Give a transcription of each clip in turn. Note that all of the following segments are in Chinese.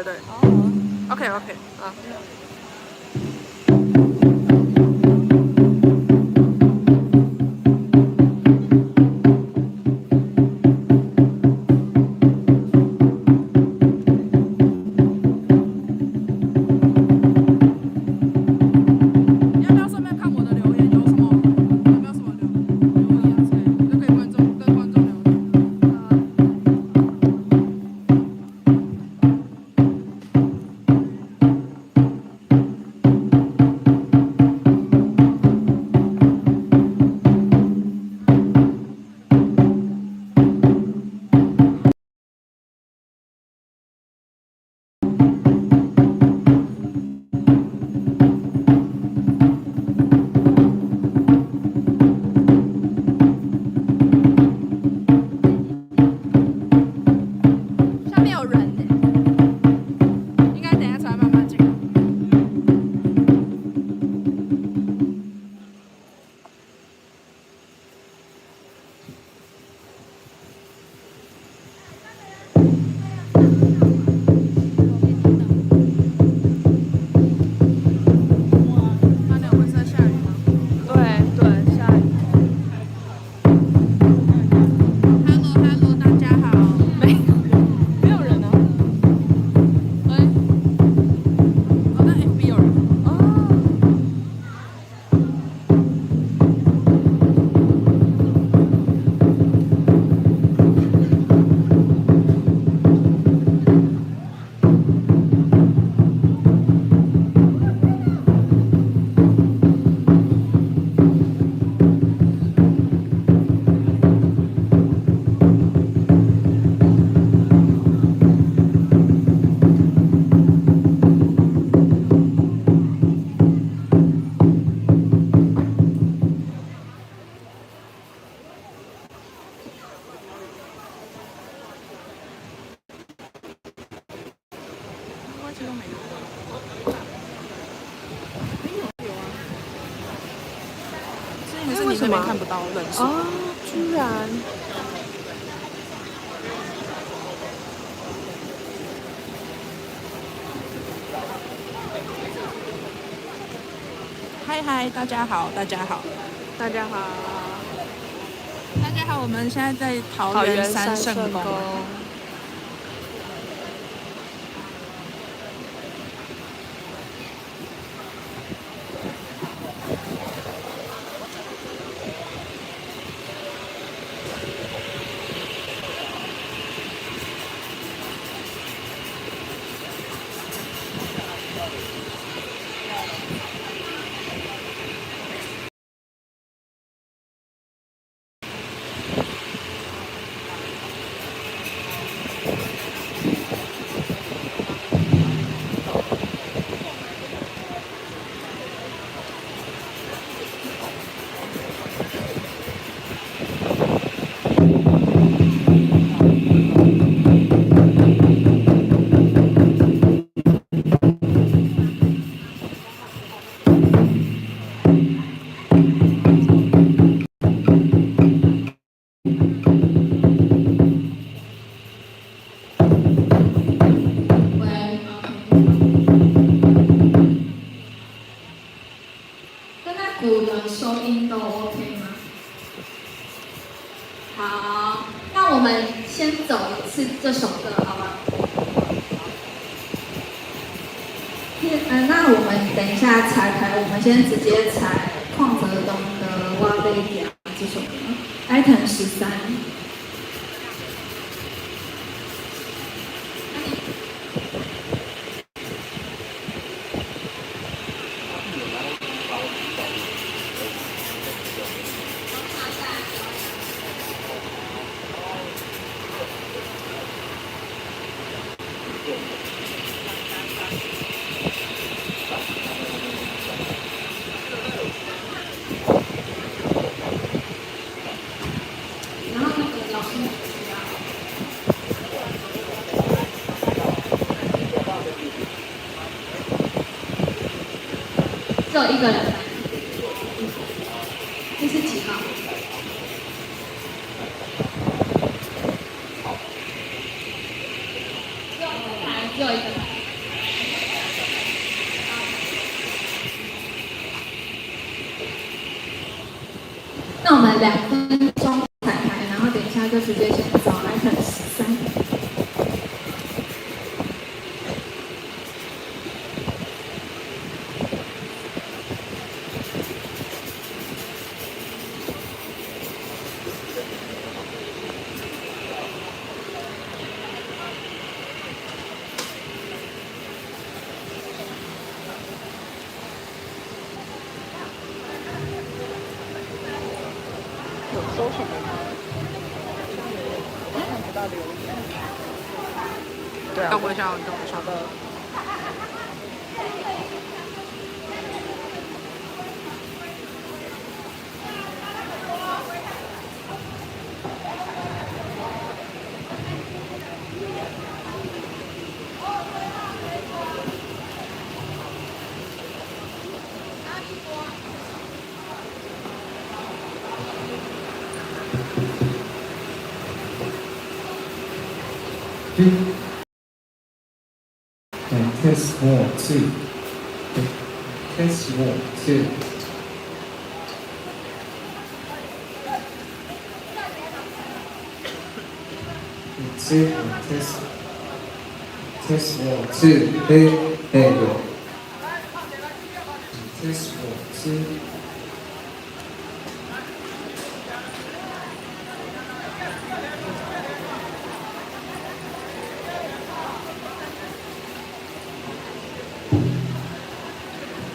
对对。OK OK 啊。你要不要顺便看我的留言？有什么？有没有什么留言之类的？就可以跟观众聊天。下面有人呢，应该等一下才慢慢进来。那你有会在下雨吗？对对，下雨。Hello Hello， 大家好。没有人啊。喂。哦，那 FB 有人。哦。外气都没有。有啊。还是你那边看不到人数？哦，居然。嗨嗨，大家好，大家好，大家好。大家好，我们现在在桃园三圣宫。跟那鼓的收音都 OK 吗？好，那我们先走一次这首歌，好吗？那我们等一下彩排，我们先直接彩邝泽东的《哇贝迪亚》这首歌 ，item 13。然后那个老师只有一个人，这是几号？只有一个人。搜什么吗？看不到留言。对啊，要我一下，你等我一下。好的。Test 1 2 Test 1 2 Test 1 2 there you go. Test 1 2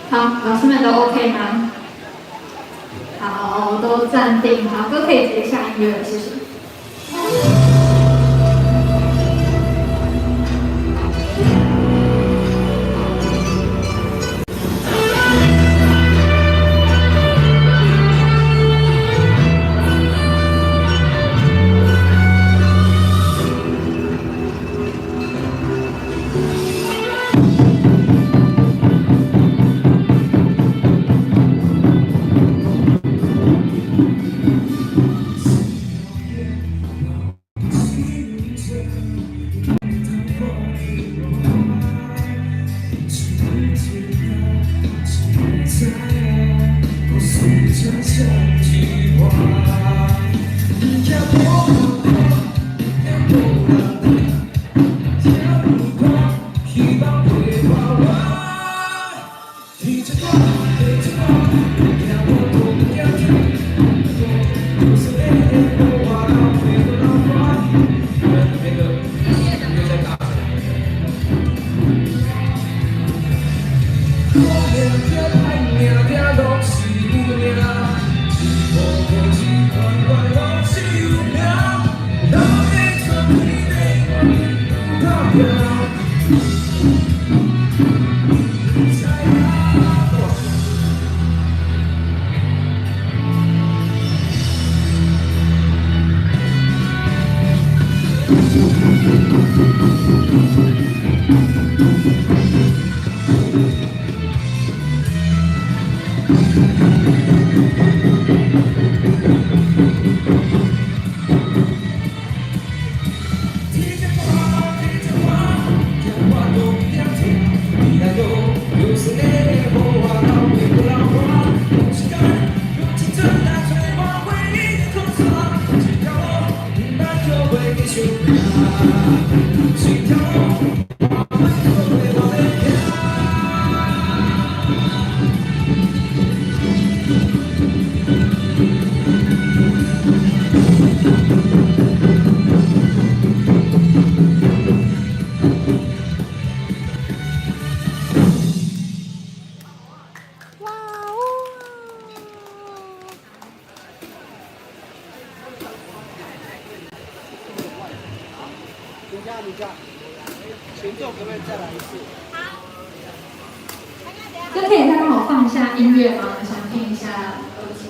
好，老师们都 OK 吗？好，都暂定，好，都可以直接下音乐了，谢谢。就可以再帮我放一下音乐吗？想听一下耳机。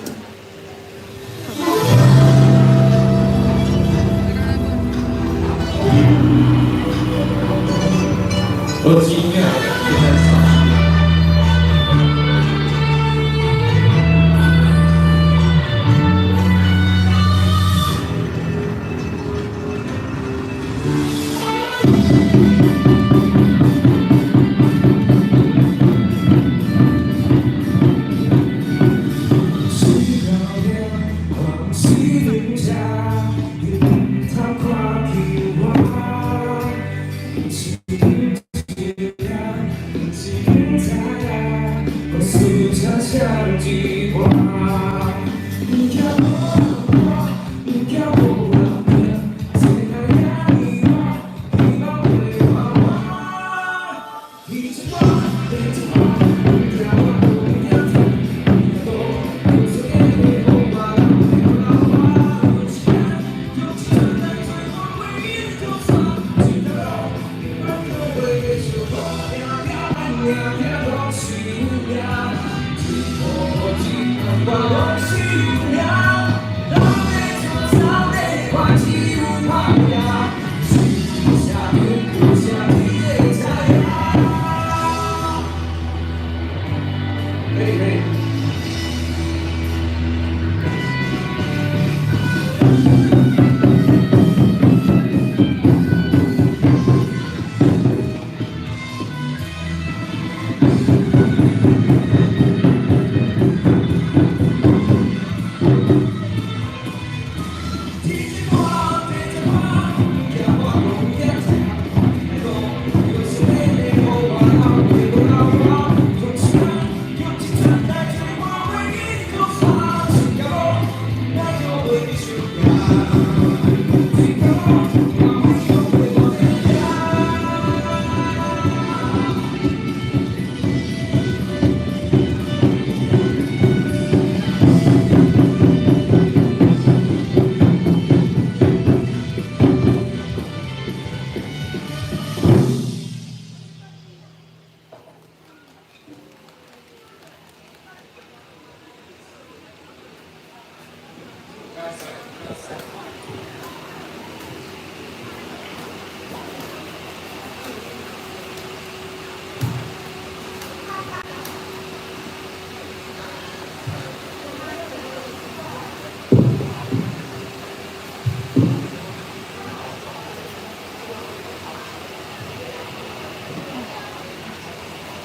耳机音乐现在唱。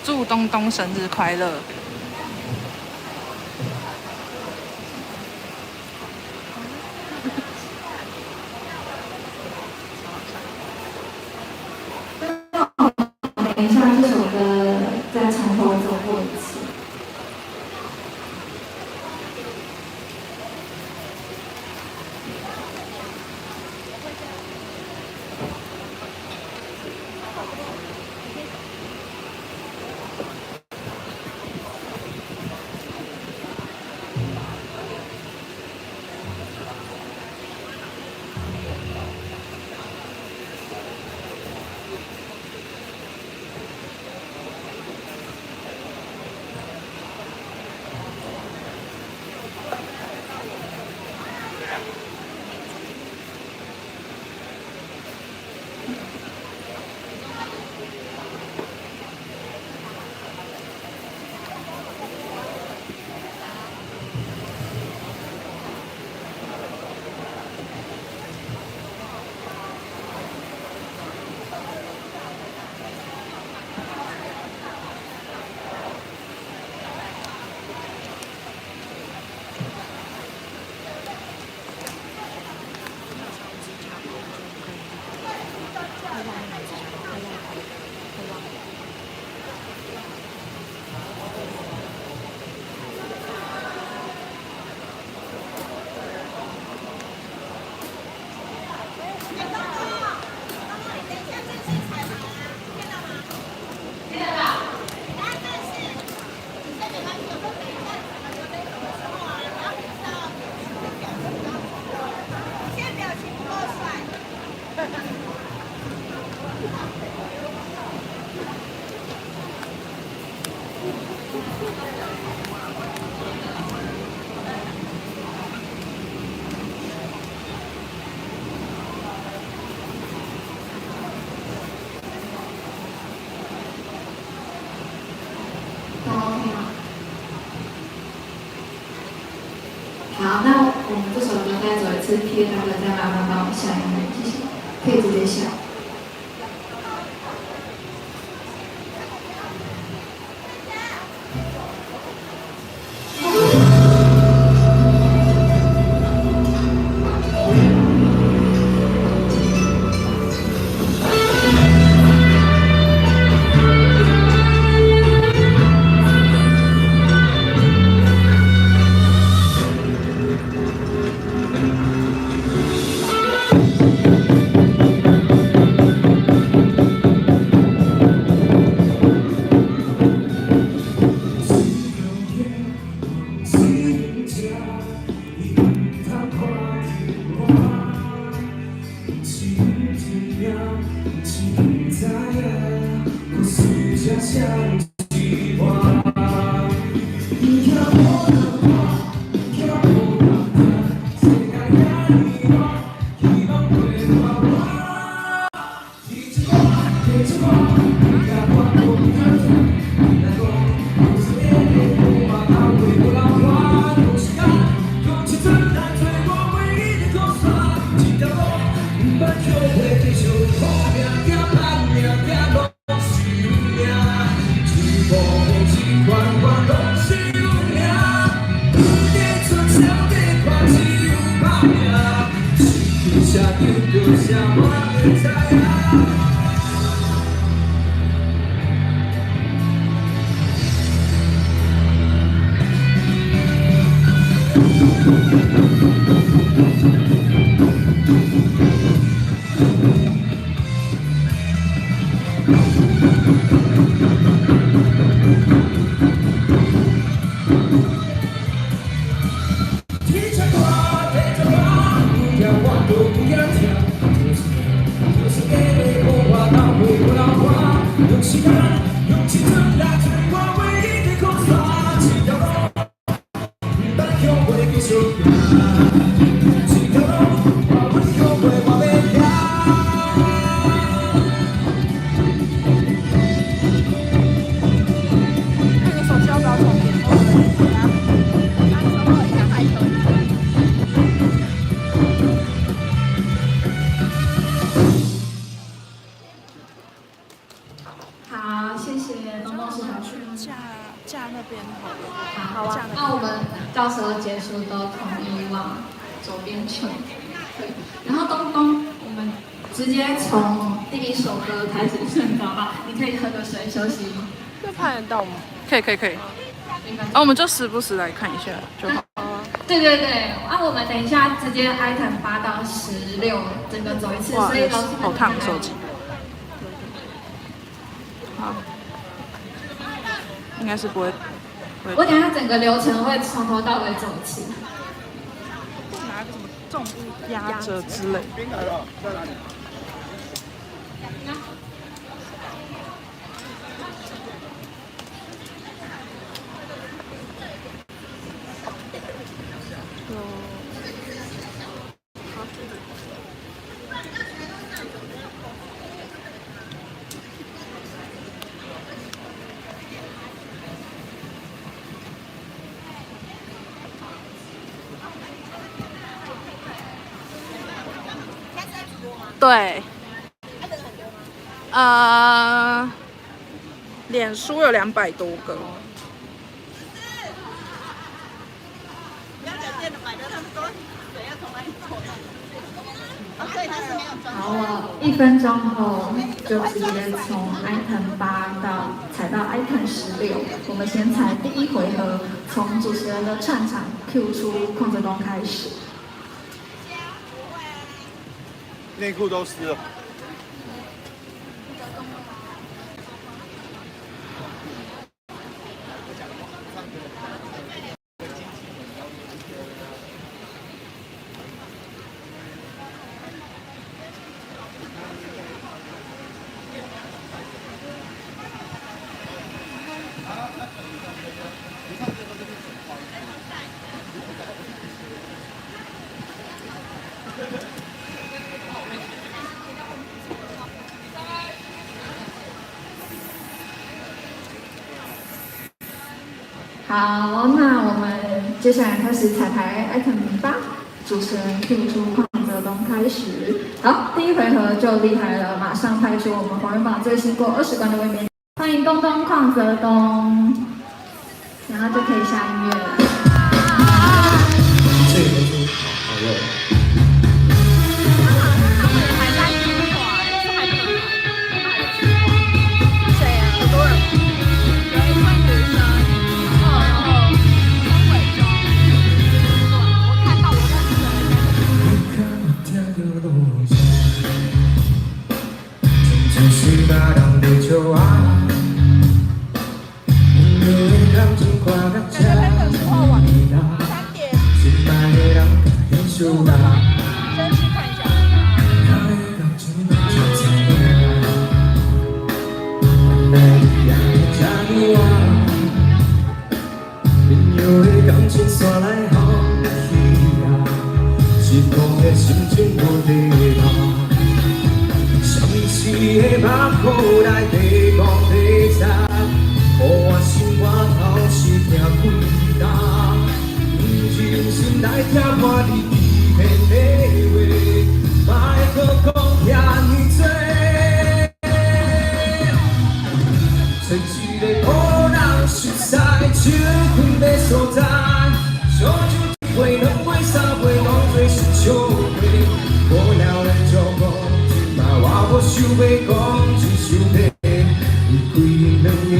祝东东生日快乐！等一下，这首歌再从头走过一次。好，那我们这首歌再走一次 P 那个，再慢慢帮我下音乐，谢谢，可以直接下。好，谢谢东东市长。架那边好了。好啊，那我们到时候结束都统一往左边去。对，然后东东，我们直接从第一首歌开始顺走吧。你可以喝个水休息。这看得到吗？可以。我们就时不时来看一下就好。对，我们等一下直接 item 8到16整个走一次，所以老师好烫手机。好，应该是不会。我等一下整个流程会从头到尾走一次。拿个什么重物压着之类。对，脸书有200多个。好，我1分钟后就直接从 item 8踩到 item 16。我们先踩第一回合，从主持人的串场 Q 出邝泽东开始。内裤都湿了。好，那我们接下来开始彩排 item 8，主持人 Q 出邝泽东开始。好，第一回合就厉害了，马上派出我们黄人榜最新过20关的卫冕，欢迎东东邝泽东，然后就可以下音乐了。这个是好热。吹起的风。结婚的所在，烧酒一杯、两杯、三杯，当作是笑话。无聊人就讲，今嘛我无想要讲，只想要离开两个，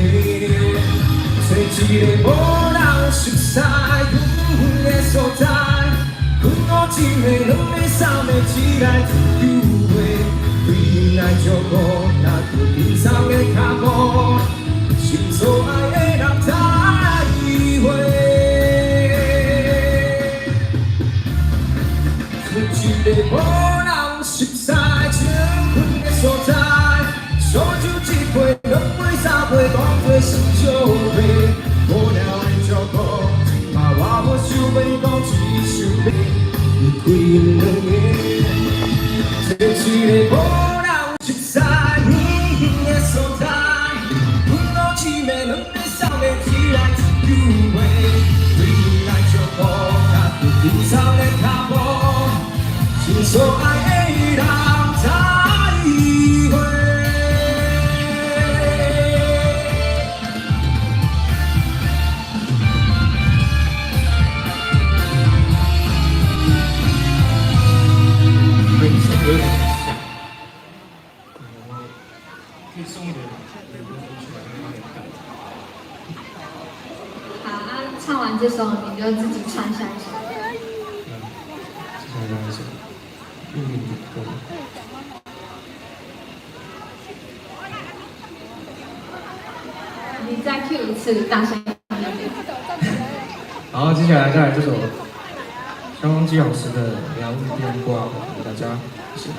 找一个无人熟悉缘的所在。阮我一个、两个、三个，只来自由的，对来照顾，若有天上的脚步，心所爱的人再会。找一个无人熟悉情分的所在，烧酒一杯、两杯、三杯，当作是笑话。无聊的照顾，今嘛我无想要讲，只想要离开因两个，找一个无人熟悉缘的所在。阮我一个、两个、三个，只来自由的，对你来照顾，甲有天上的脚步。心所爱的人再会。跟你唱歌有点像，可以送一点礼物出来，有点感动。好，那唱完这首你就自己唱下一首。接下来是玉米歌。你再 Q 一次，大声一点。好，接下来再来这首萧煌奇老师的《两边挂》，给大家谢谢。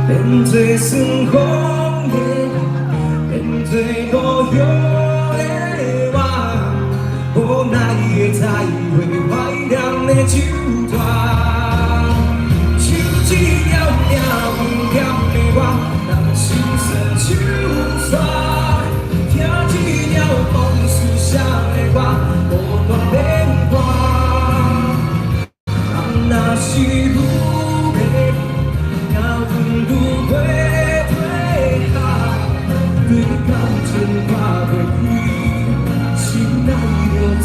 变做酸风的，变做孤勇的我，无奈的再会怀念的酒单，手一条命欠的我，人心酸手酸，听一条往事写的我，无断变化，人若是愈美。愈过退下，对感情看袂开，心内就自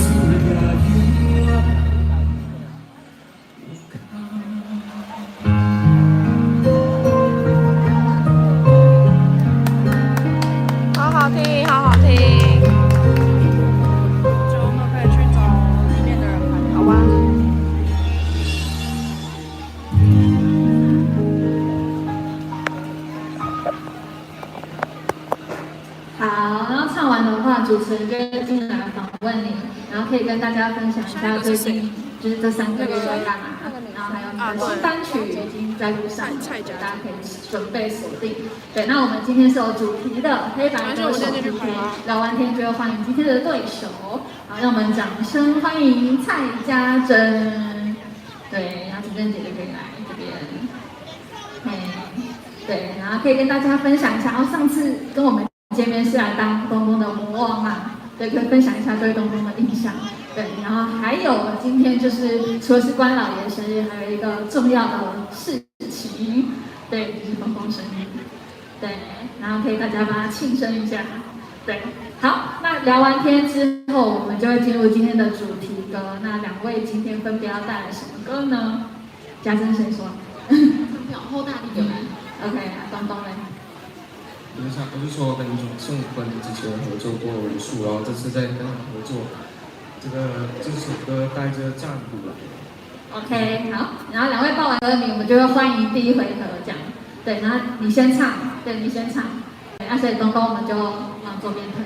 你，然后可以跟大家分享一下最近就是这3个月在干嘛，然后还有你的新单曲已经在路上了，大家可以准备锁定。对，那我们今天是有主题的黑白歌手 PK， 聊完天就欢迎今天的对手，好，让我们掌声欢迎蔡家珍。对，然后主珍姐就可以来这边。对，然后可以跟大家分享一下，然后上次跟我们见面是来当东东的魔王嘛，对，可以分享一下对东东的印象。对，然后还有今天就是除了是关老爷生日，还有一个重要的事情，对，就是东东生日。对，然后可以大家帮他庆生一下。对，好，那聊完天之后，我们就会进入今天的主题歌。那2位今天分别要带来什么歌呢？家珍谁说？秒后大力的来。OK， 东东嘞。我就说跟宋坤之前合作过无数，然后这次再跟他合作，这首歌带着战鼓来。OK， 好，然后2位报完歌名，我们就会欢迎第1回合这样。对，然后你先唱，对你先唱，对，所以东东我们就往左边推。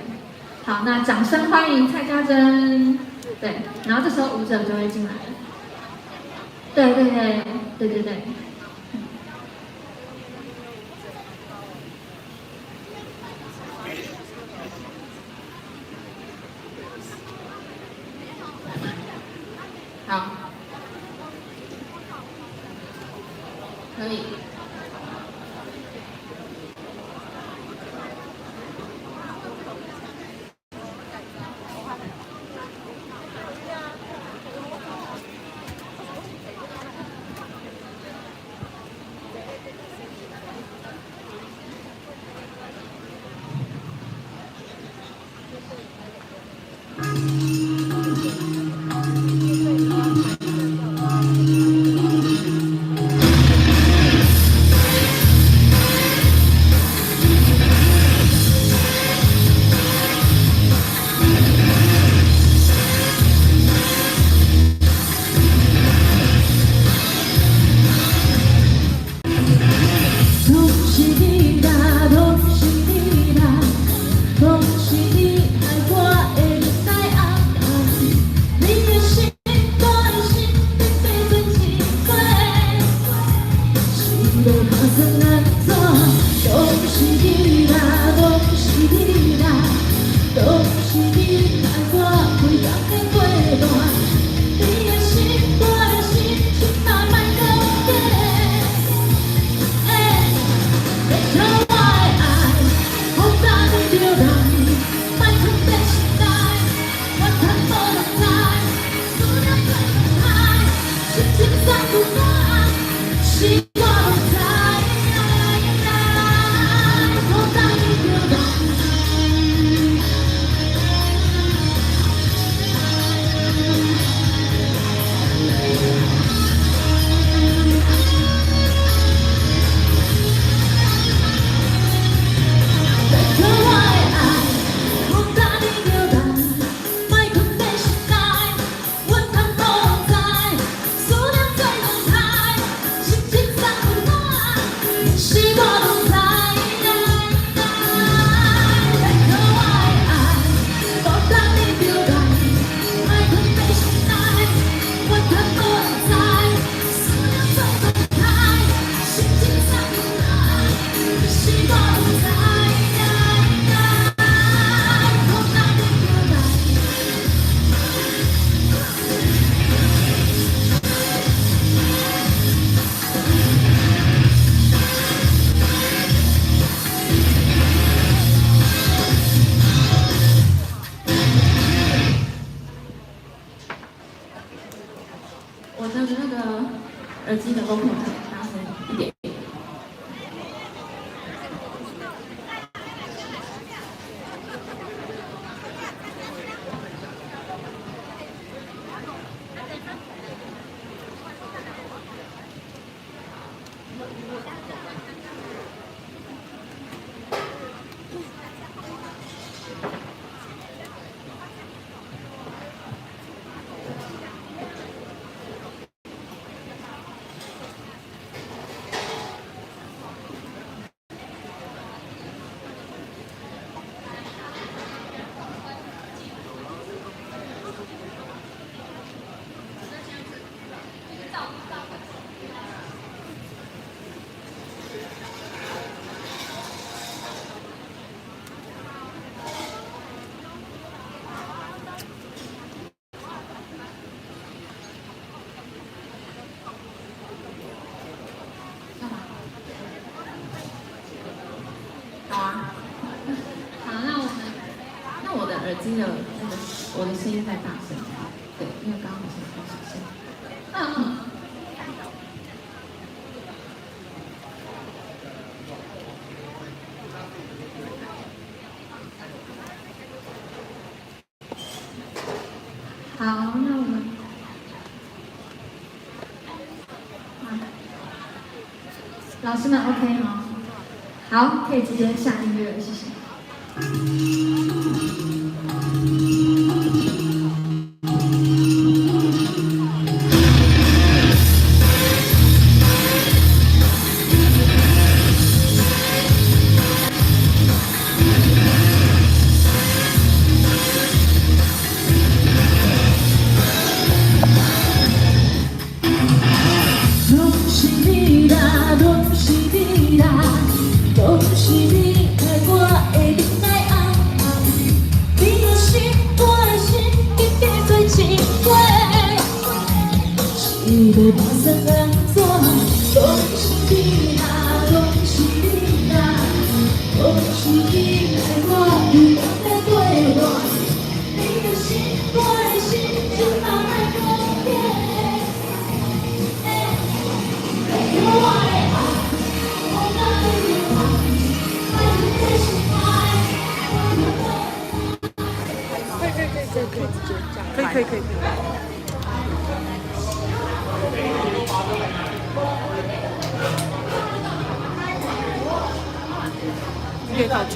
好，那掌声欢迎蔡家珍。对，然后这时候舞者就会进来了。对。好，可以。耳机能够控制大声一点。的声音再大声。对，因为刚刚好像开始声。好，那我们，老师们 OK 吗？好，可以直接下音乐了，谢谢。恭喜你啦，恭喜你啦，恭喜你开我的恋爱红红，你的心我的心一定做一伙，是要打算安怎？恭喜你啦，恭喜你啦，恭喜你开我勇敢的对话，你的心我的心就放在旁边。可以。可以靠近。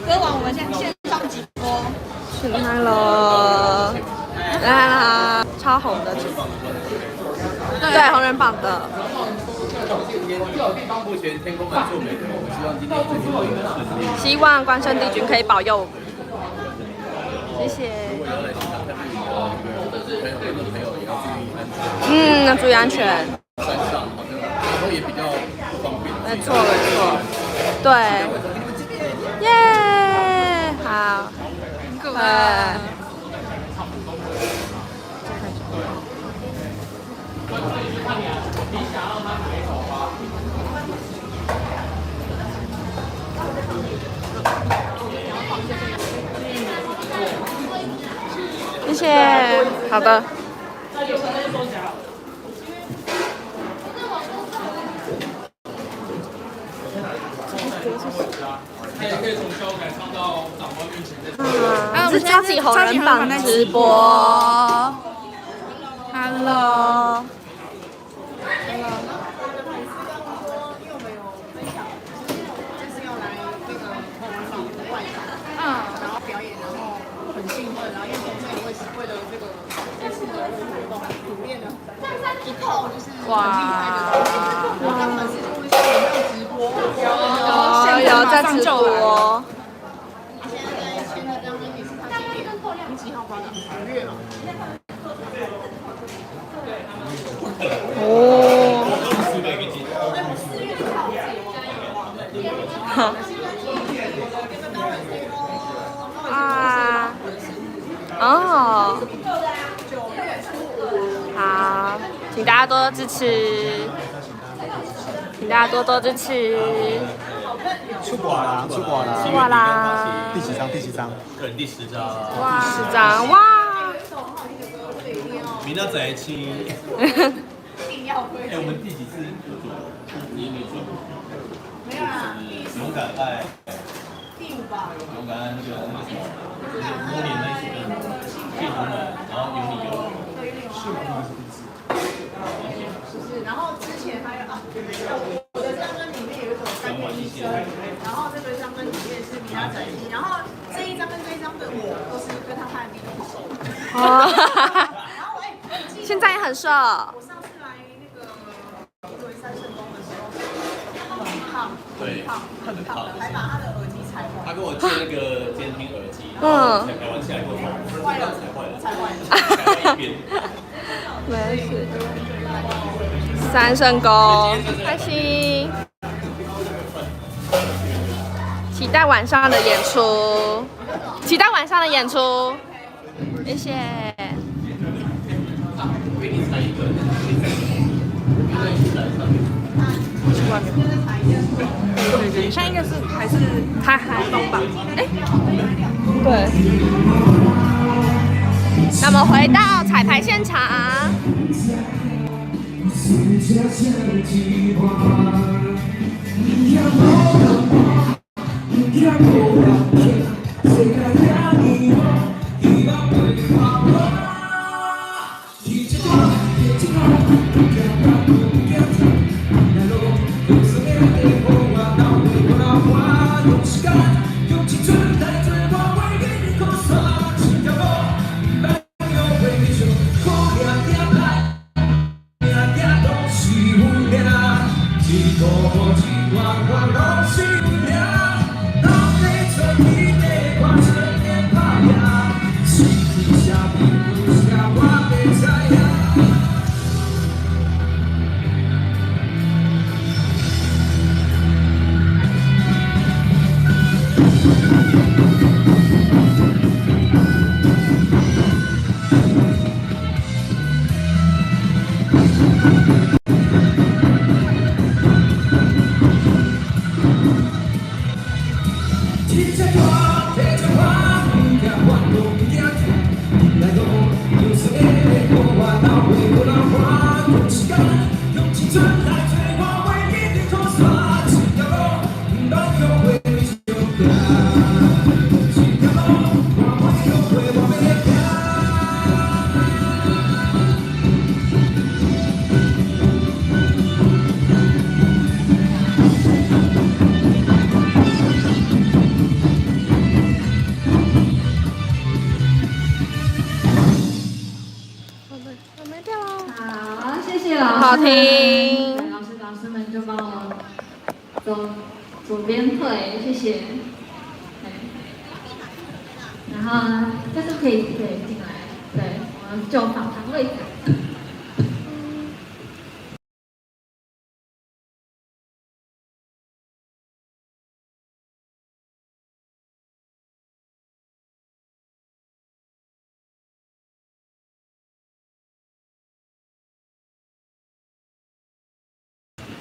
歌王，我们现在线上直播。来了，来啦！超红的直播，对，红人榜的。目前天空蛮作美的，我们希望今天这次会顺利。希望关圣帝君可以保佑我们。谢谢。如果要来现场看露营的朋友也要注意安全。要注意安全。山上好像然后也比较不方便。没错，对。耶，好。可爱。谢谢，好的。是超级红人榜直播。Hello。然后表演，然后很兴奋，然后因为同事也会为了这个这次的活动苦练了一套就是很厉害的东西。我刚粉丝就会说有没有直播？有在直播。你现在这张专辑是他几点？你几号发的？5月嘛。哦。好。啊，哦，好，请大家多多支持，请大家多多支持。出国啦！出国啦！第几张？个人第10张。哇，10张哇！明仔载去。我们第几次合作？你说。没有啦。勇敢爱。第5吧。勇敢爱那个什么，多年那首歌，幸福们，然后有你有我。是吗？是，然后之前还有我的张专里面有一首3点1升，然后这个张专里面是米拉仔一，然后这一张跟这一张的我都是跟他拍的比较熟。哦，然后现在也很瘦。我上次来那个作为3圣宫的时候，很胖，对，很胖的，还把他的耳机踩坏。他跟我借那个监听耳机，然后才改完下来过后，坏了，踩坏了，改一边。没事。3圣宫，开心。期待晚上的演出，谢谢。给你猜一个，可以猜什么？因为是在上面。外面。对，现在应该是还是台东吧？哎，对。那么回到彩排现场。好听。老师们就帮我走左边退，谢谢。然后这是可以进来，对，我们就访谈位置。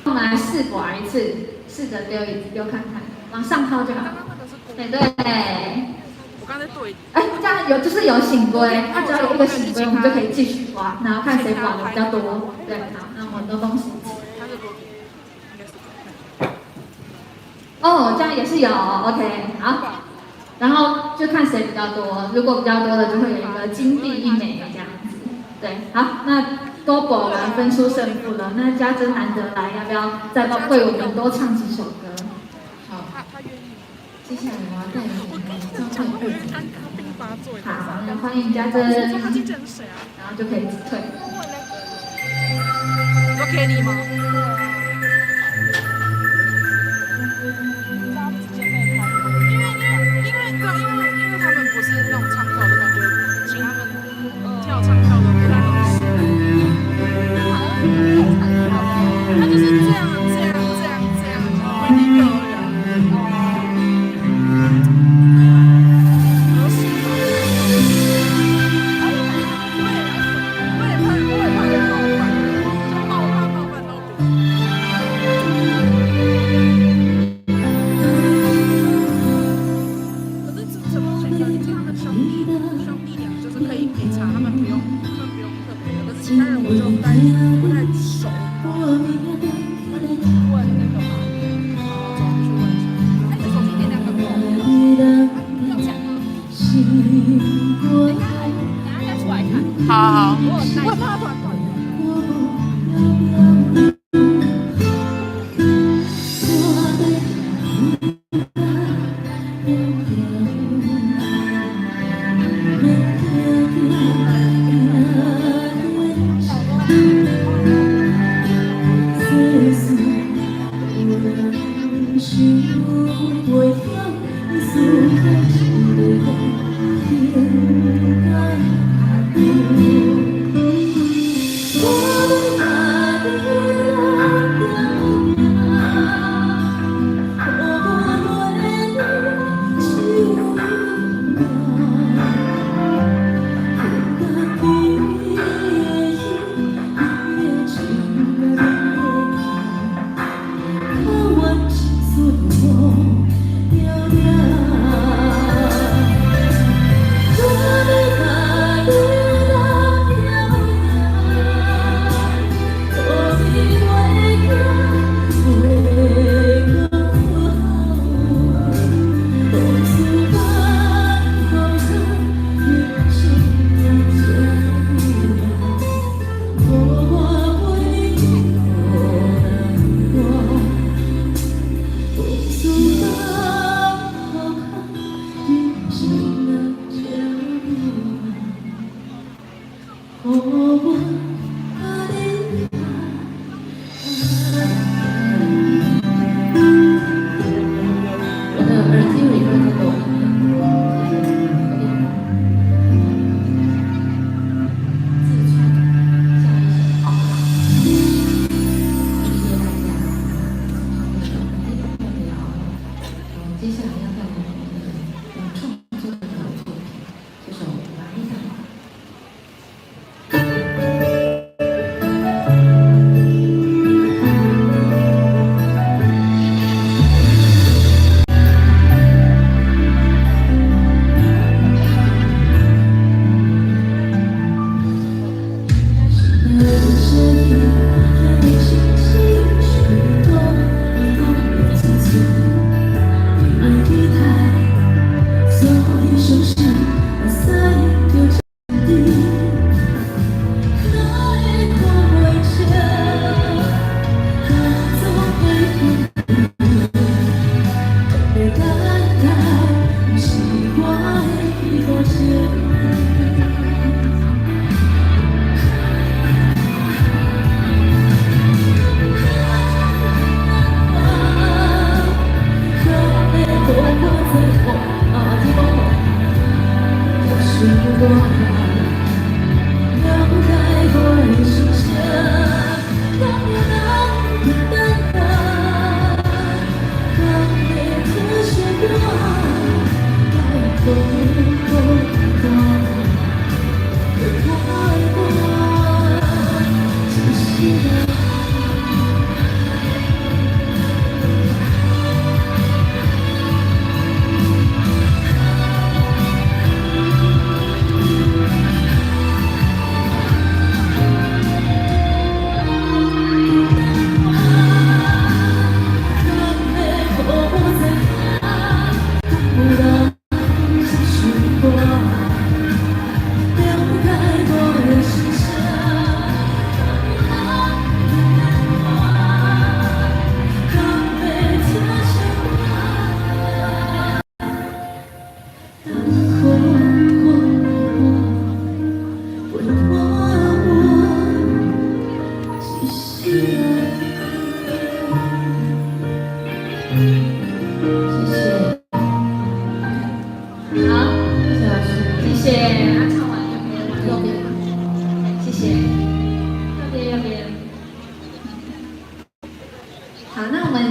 我们来试玩一次，试着丢看看，往上抛就好。对。我刚才对。哎，这样有醒龟，那只要有一个醒龟，我们就可以继续挖，然后看谁挖的比较多。对，好，那我们都恭喜。哦，这样也是有 ，OK， 好。然后就看谁比较多，如果比较多的就会有一个金币1枚这样子。对，好，那。都果然分出胜负了，那家珍难得来，要不要再为我们多唱几首歌？好，接下来我要带你们张惠妹。好，那欢迎家珍，然后就可以退。有 Kelly 吗？因为他们不是那种唱跳的感觉，请他们跳唱跳的不太合适。他就是这样，会一个人。合适吗？我也怕冒犯，就冒犯到别人。可是怎么选择？他们兄弟俩就是可以查，他们不用特别的。可是其他人我就不太熟。问那个吗？走去问一下。哎，你手机电量很高。要讲吗？等下再出来看。好。我怕他突然断。我我的脸庞。我的耳机里面都有音乐，自创下一首好不好？谢谢大家。接下来要带来我们的创作的作品，这首《来的》。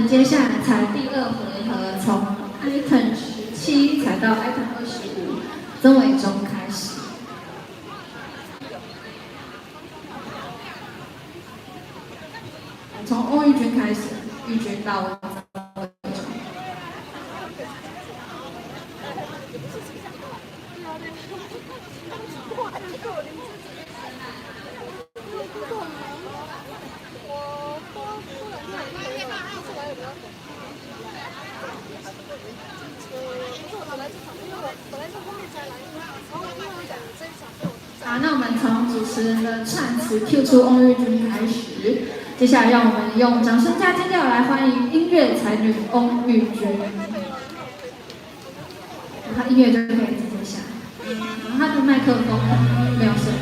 接下来才第二回合，从 item 17才到 item 25，曾伟忠开始。从欧玉君开始，玉君到曾伟忠。好，那我们从主持人的串词 Q 出翁玉君开始，接下来让我们用掌声加尖叫来欢迎音乐才女翁玉君。然后音乐就可以直接下来，然后他的麦克风没有声音。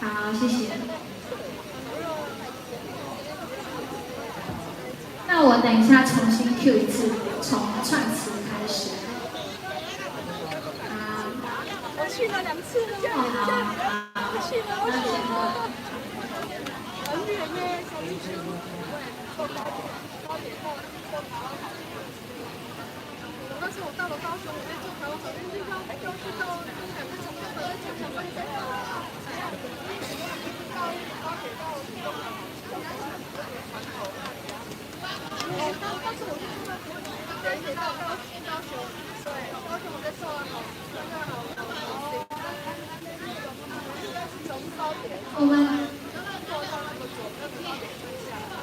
好，谢谢。那我等一下重新 Q 一次，从串词开始。我去了2次了。好，我去了，我去了。很远耶，小玉君。但是我到了高雄，我在坐台湾手机上，要去到2个小时的在讲关在到高铁到当时我是住在台铁到高雄，对，高雄我在坐好，从高铁。我们。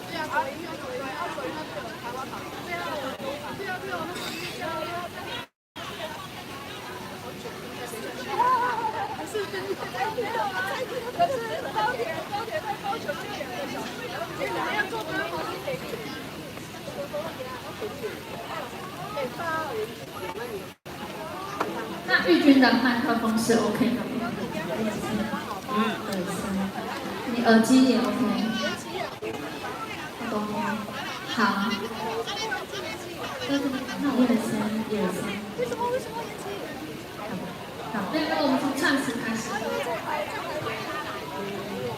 对啊，左营右左营，左营那边有台湾岛。对啊，对啊，那个还是跟可是高铁在高雄就2个小时，因为我们要坐高铁回去。北发而已。那玉君的麦克风是 OK 的吗？你耳机也 OK。好。那1、2、3，1、2、3。为什么延期？好，那我们从唱词开始。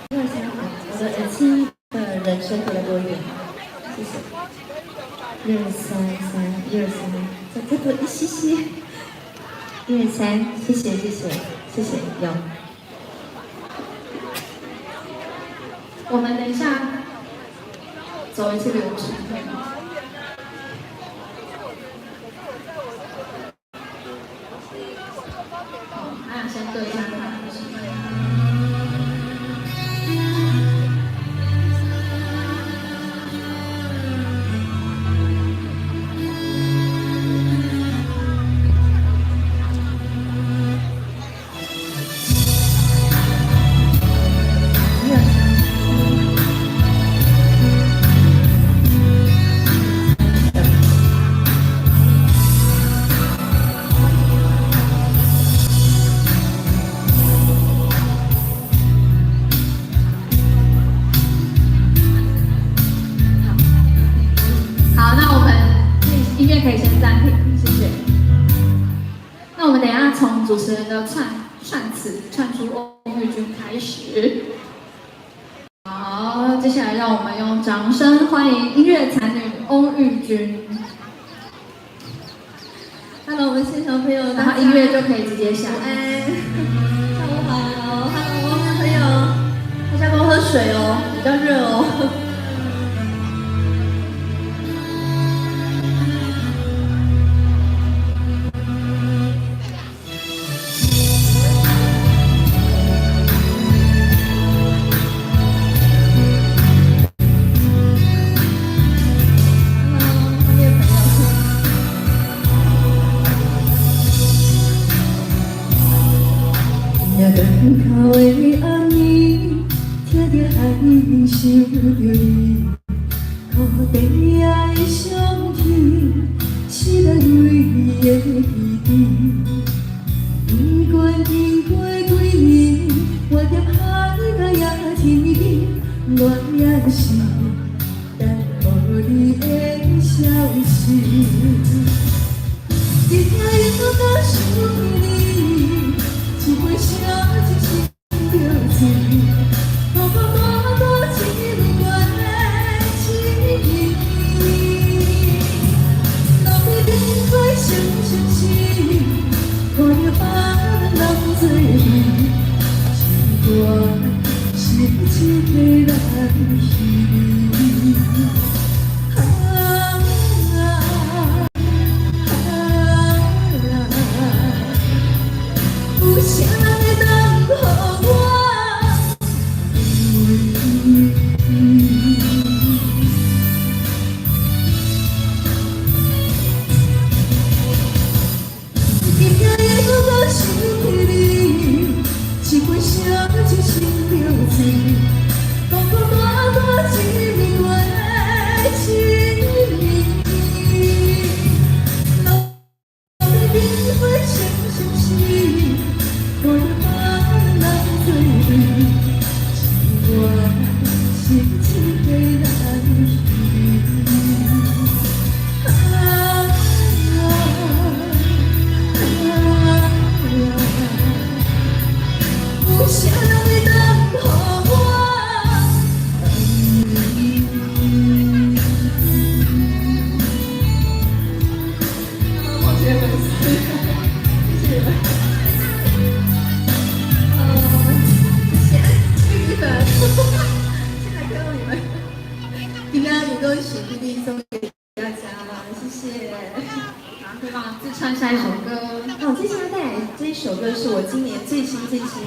1、2、3，我的耳机的人声可以多一点，谢谢。1、2、3，1、2、3，再多一些些。1、2、3，谢谢，有。我们等一下走一次流程。先对一下他的声音。可以先暂停，谢谢。那我们等一下从主持人的串词串出翁玉君开始。好，接下来让我们用掌声欢迎音乐才女翁玉君。Hello， 我们现场朋友，然后音乐就可以直接下。下午好 ，Hello， 朋友，大家多喝水哦，比较热哦。靠的暗暝，听着海面想着你，土地的相片，是咱唯一的记忆。不管经过几年，我踮海角也天边，我也是等候你的消息。今天又到想你，一杯茶。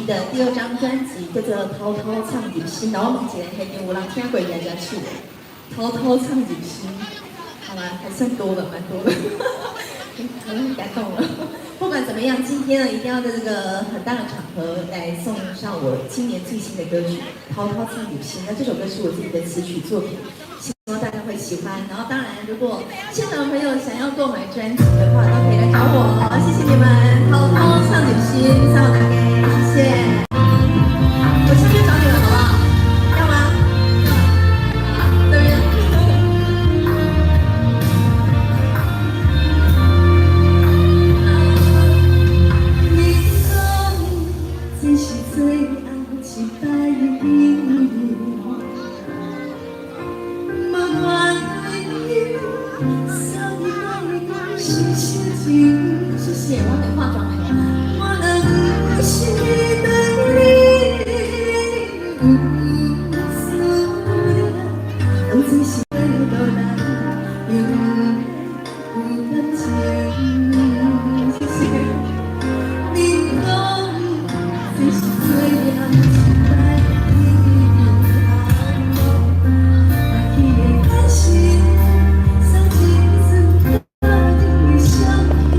的第2张专辑叫做《偷偷唱入心》，然后我们以前还有人听过人家去的《偷偷唱入心》，好吧，还算多的，蛮多的，很感动了。不管怎么样，今天呢一定要在这个很大的场合来送上我今年最新的歌曲《偷偷唱入心》。那这首歌是我自己的词曲作品，希望大家会喜欢。然后当然，如果现场的朋友想要购买专辑的话，都可以来找我。谢谢你们，偷偷唱。你化妆没？我能是等你无所谓，当最心都难永不感情。谢谢。你讲最是最亮的白那起的开心，像镜子倒映相依。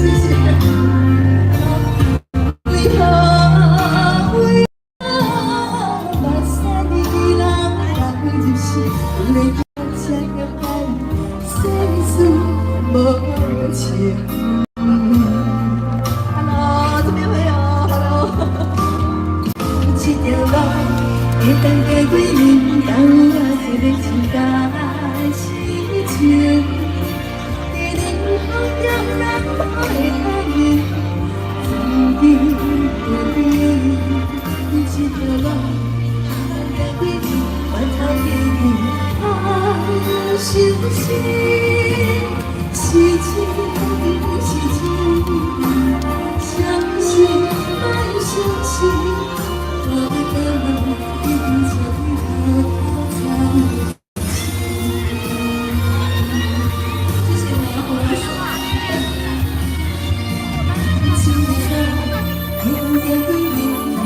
谢谢。为何目屎你人来入心，为何这样爱世事无情？Hello， 这边会有 Hello。这条路会当过几年，当我一个情感痴情，一定好让人爱你。自己不必，这条路会当过几年，我头一年爱是不是？是情不是情？相信爱相信，我的梦一定最后才。谢谢你啊，我说话。今天有点回忆，我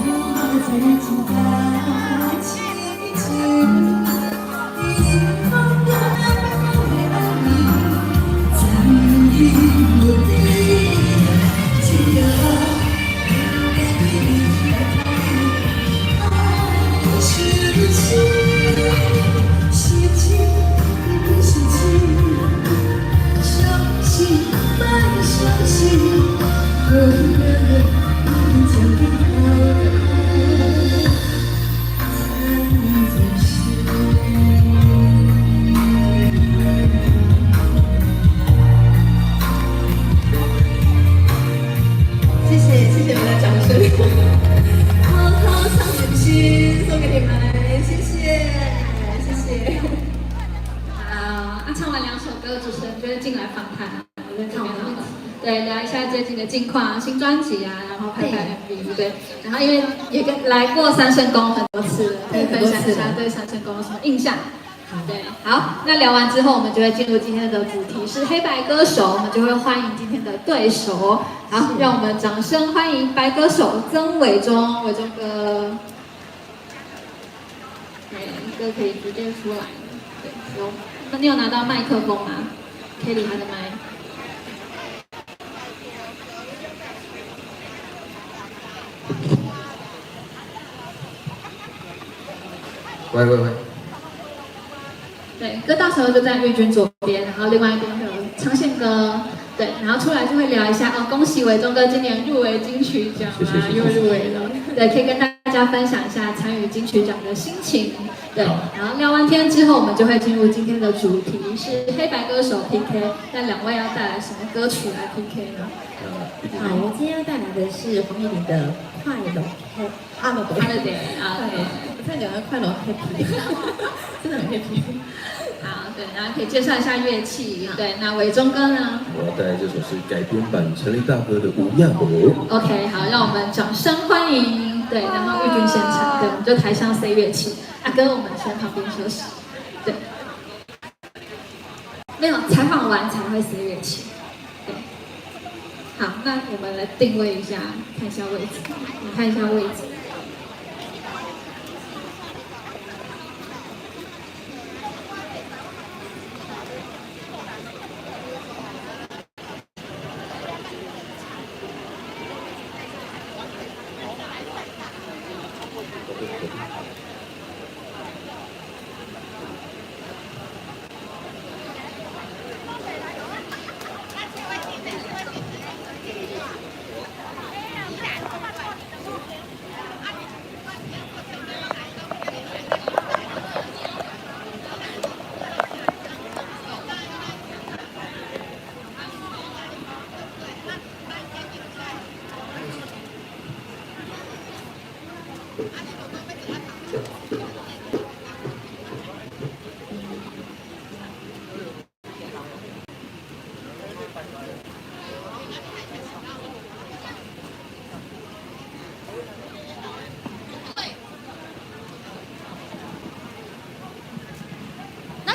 在情感轻轻，你好让我爱你，在意我的。只要爱是不是是情不是情？相信不相信？我的梦将你好的爱在心。谢谢谢谢你们的掌声，偷偷唱点心送给你们，谢谢谢谢。好，唱完2首歌，主持人就会进来访谈，我在这边对聊一下最近的近况、新专辑啊，然后拍 MV， 对，然后因为也来过三圣宫很多次了，可以分享一下对三圣宫有什么印象？对，好，那聊完之后，我们就会进入今天的主题是黑白歌手，我们就会欢迎今天的对手。好，让我们掌声欢迎白歌手曾伟忠，伟忠哥。对，歌可以直接出来了。对，有。那你有拿到麦克风吗？可以理他的麦。喂。对，歌到时候就在玉君左边，然后另外一边会有昌宪哥，对，然后出来就会聊一下哦，恭喜伟忠哥今年入围金曲奖啊，又入围了，对，可以跟大家分享一下参与金曲奖的心情，对，然后聊完天之后，我们就会进入今天的主题是黑白歌手 PK， 那2位要带来什么歌曲来 PK 呢？好，我今天要带来的是黄义玲的《快乐 Holiday》啊，我在讲的快乐 Happy， 真的很 Happy。好，对，然后可以介绍一下乐器，对，那伟忠哥呢？我要带来这首是改编版陈立大哥的《无恙我》。OK， 好，让我们掌声欢迎。对，然后玉君现场，对，我们就台上 C 乐器，阿哥我们先旁边休息。对，没有采访完才会 C 乐器。对，好，那我们来定位一下，看一下位置，你看一下位置。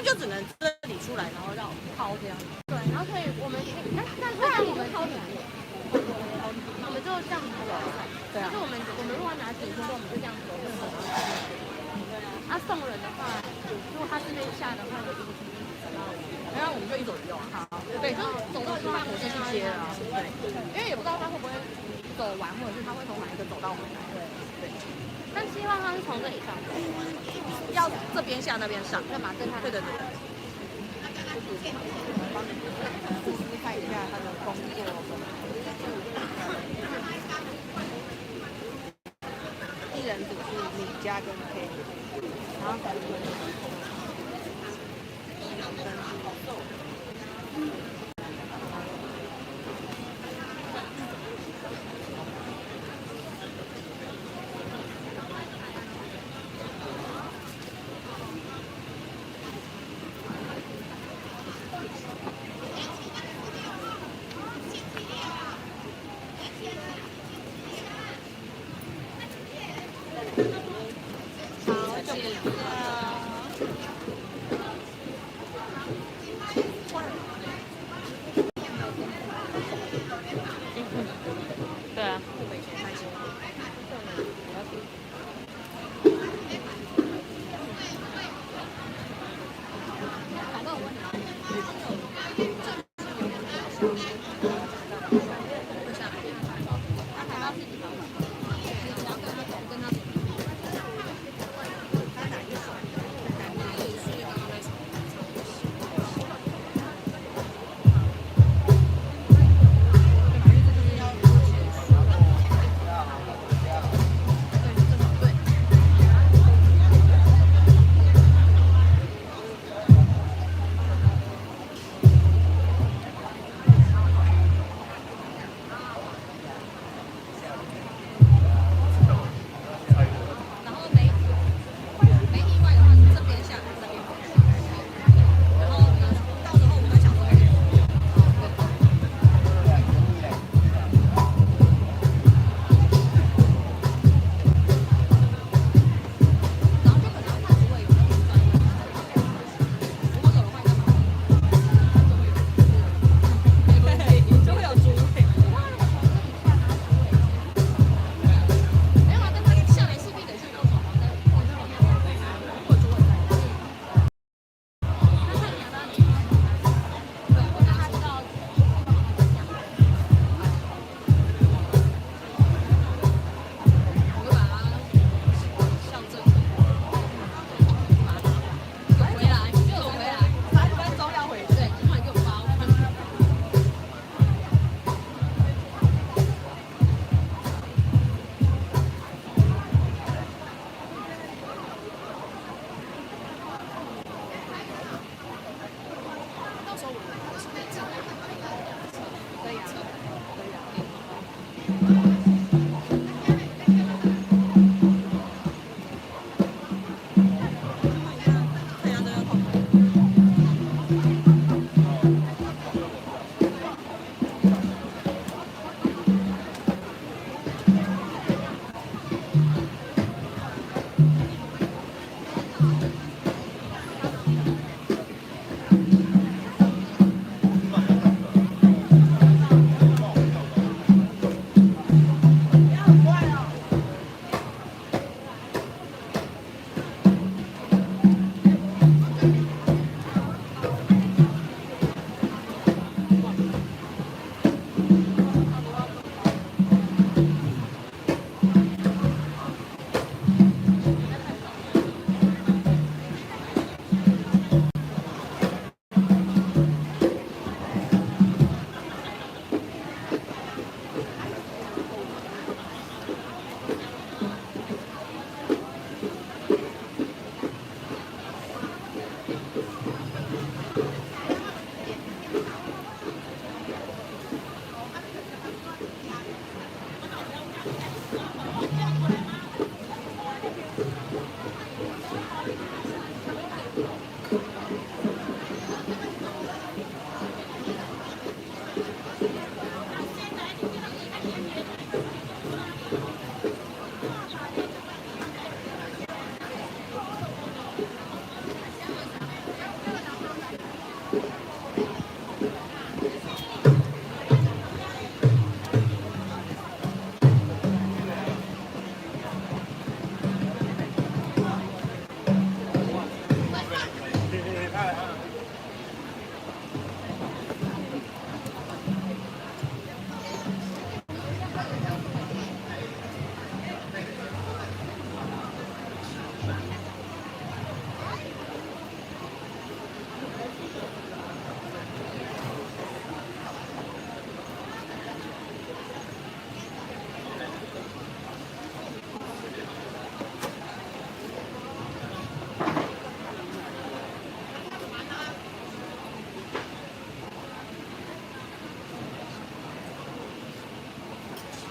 就只能这里出来，然后绕抛这样。对，然后所以我们但是像我们抛体，我们就这样子走。对啊。就是我们如果拿顶说我们就这样走，会很好。啊，送人的话，如果他是内下的话，就一个梯子走到。然后我们就一走一右啊。好。对，就走到地方我就去接了。对。因为也不知道他会不会走完，或者是他会从哪一个走到回来。对。但希望他是从这里上，要这边下那边上，对嘛？对他。对。帮你看一下他的工作。一人组是米加跟 K， 然后对啊。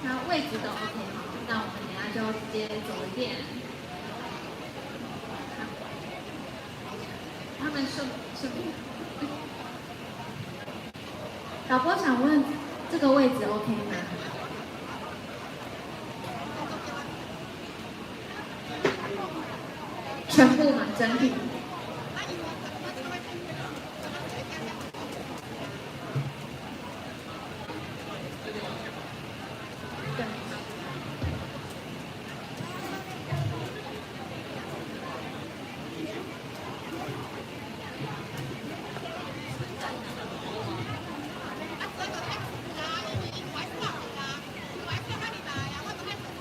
那位置都 OK 好，那我们等一下就直接走一遍。他们是导播想问这个位置 OK 吗？全部嘛，整体。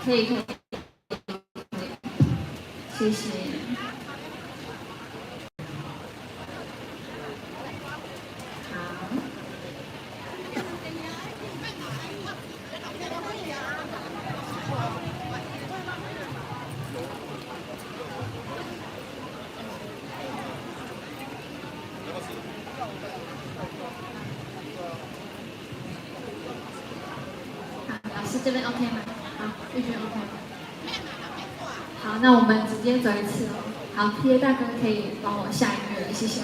可以，谢谢。好。好，老师这边 OK 吗？好，玉娟 OK 吗？好，那我们直接走一次哦。好，PA 大哥可以帮我下音乐了，谢谢。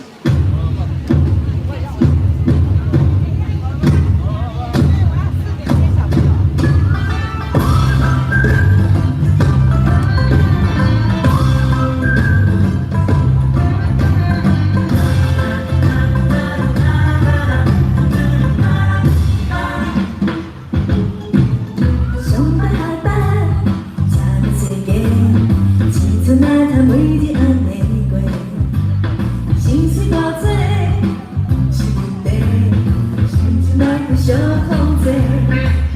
小空者，无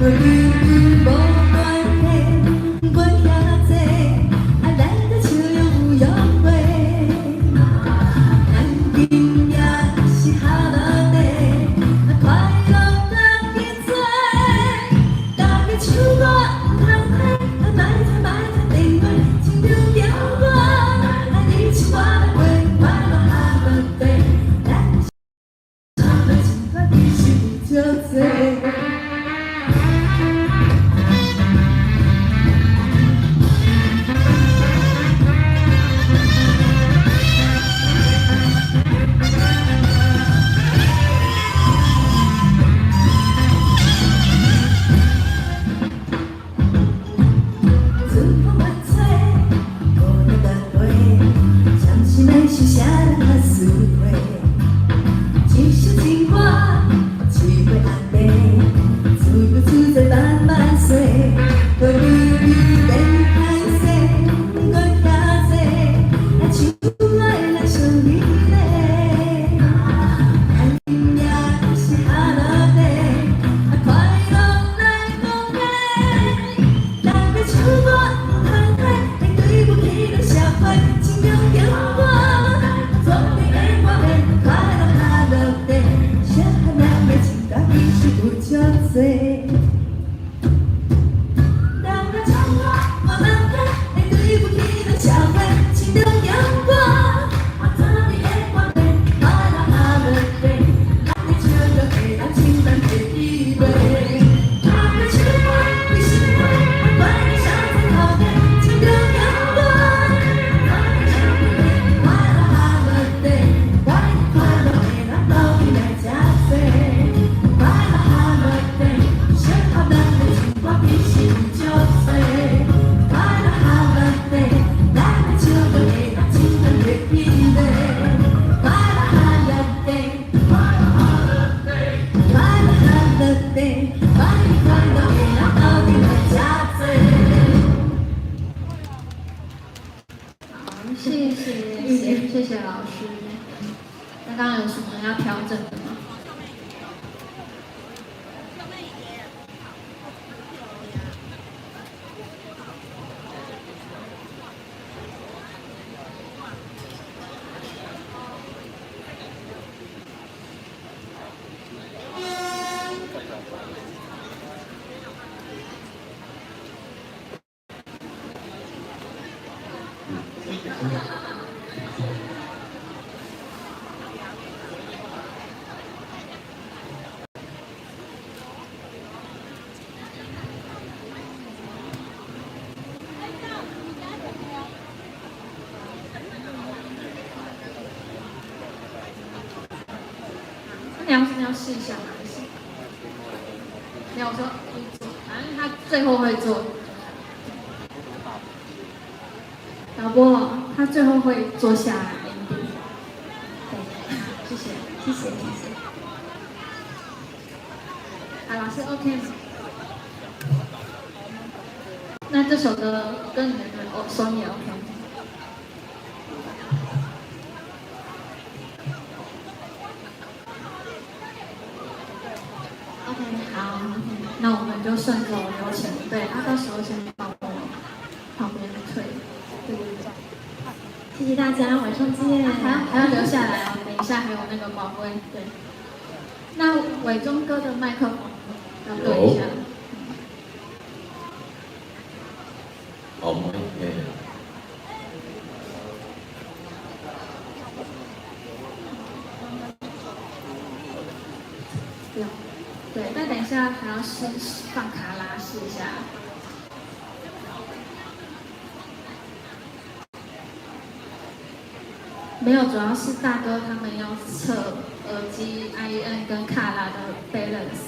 关系，阮遐济，咱着笑容有用话。咱今夜是哈乐地，快乐咱紧做。大家唱歌唔通开，卖电话，心中有我，你是我的花，快乐哈乐地，咱唱的情歌其实不就这。谢谢老师。那刚刚有什么要调整的吗？试一下吗？没有说一做，反正他最后会做。导播，他最后会坐下来 ending。对，谢谢，谢谢，谢谢。啊，老师 OK 吗？那这首歌跟你们的手也 OK。OK， 好，那我们就顺着流程，对，到时候先帮我旁边退，对。谢谢大家，晚上见。还要留下来哦，等一下还有那个保卫，对。那伟忠哥的麦克风要对一下。好，我们对，那等一下还要放卡拉试一下。没有，主要是大哥他们要测耳机 IN 跟卡拉的 balance。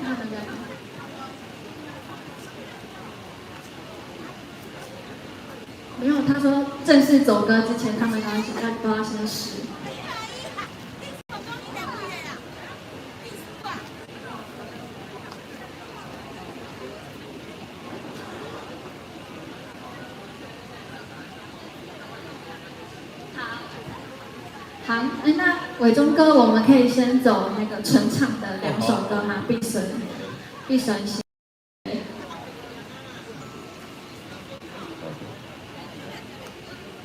他们在哪？没有，他说正式走歌之前，他们都要先试。好，那伟忠哥，我们可以先走那个纯唱的2首歌吗？闭神心。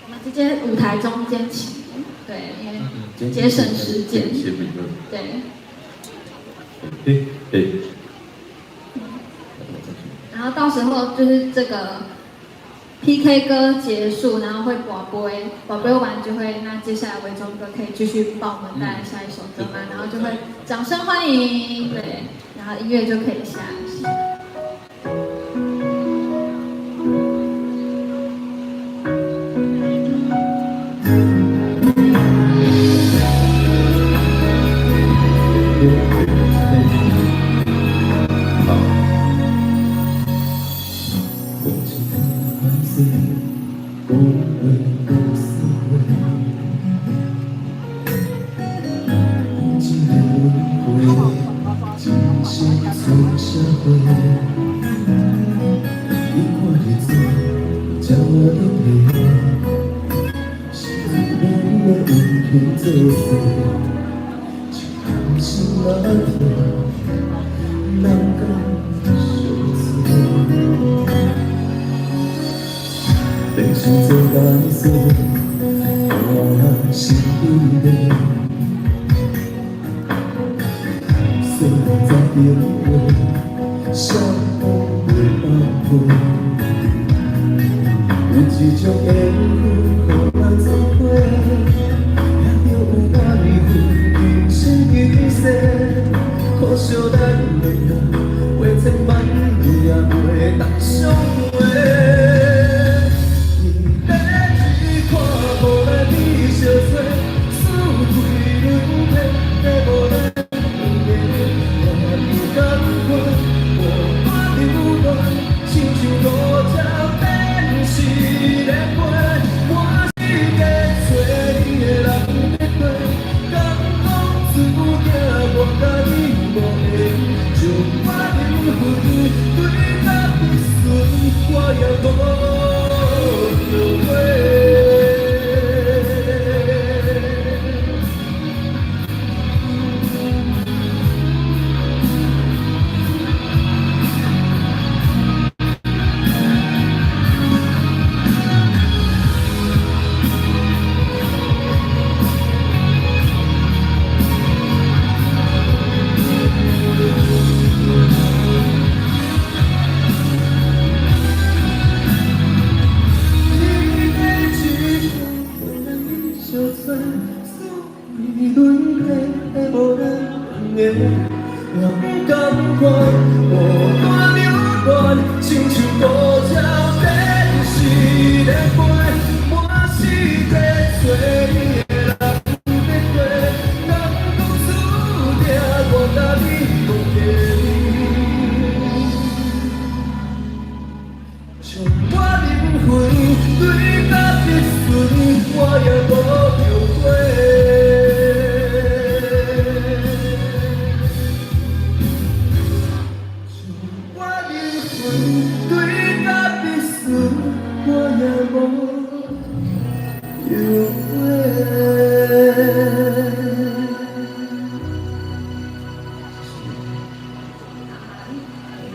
我们直接舞台中间起，对，因为节省时间。对。然后到时候就是这个 PK 歌结束，然后会广播完就会，那接下来伟忠哥可以继续帮我们带来下一首歌嘛，然后就会掌声欢迎，对，然后音乐就可以下。我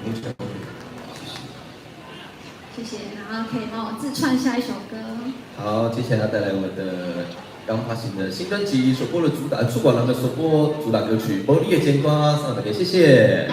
分享。谢谢，然后可以帮我自创下一首歌。好，接下来要带来我们的刚发行的新专辑首播的主打，主管人的首播主打歌曲《无你的牵挂》，送大家，谢谢。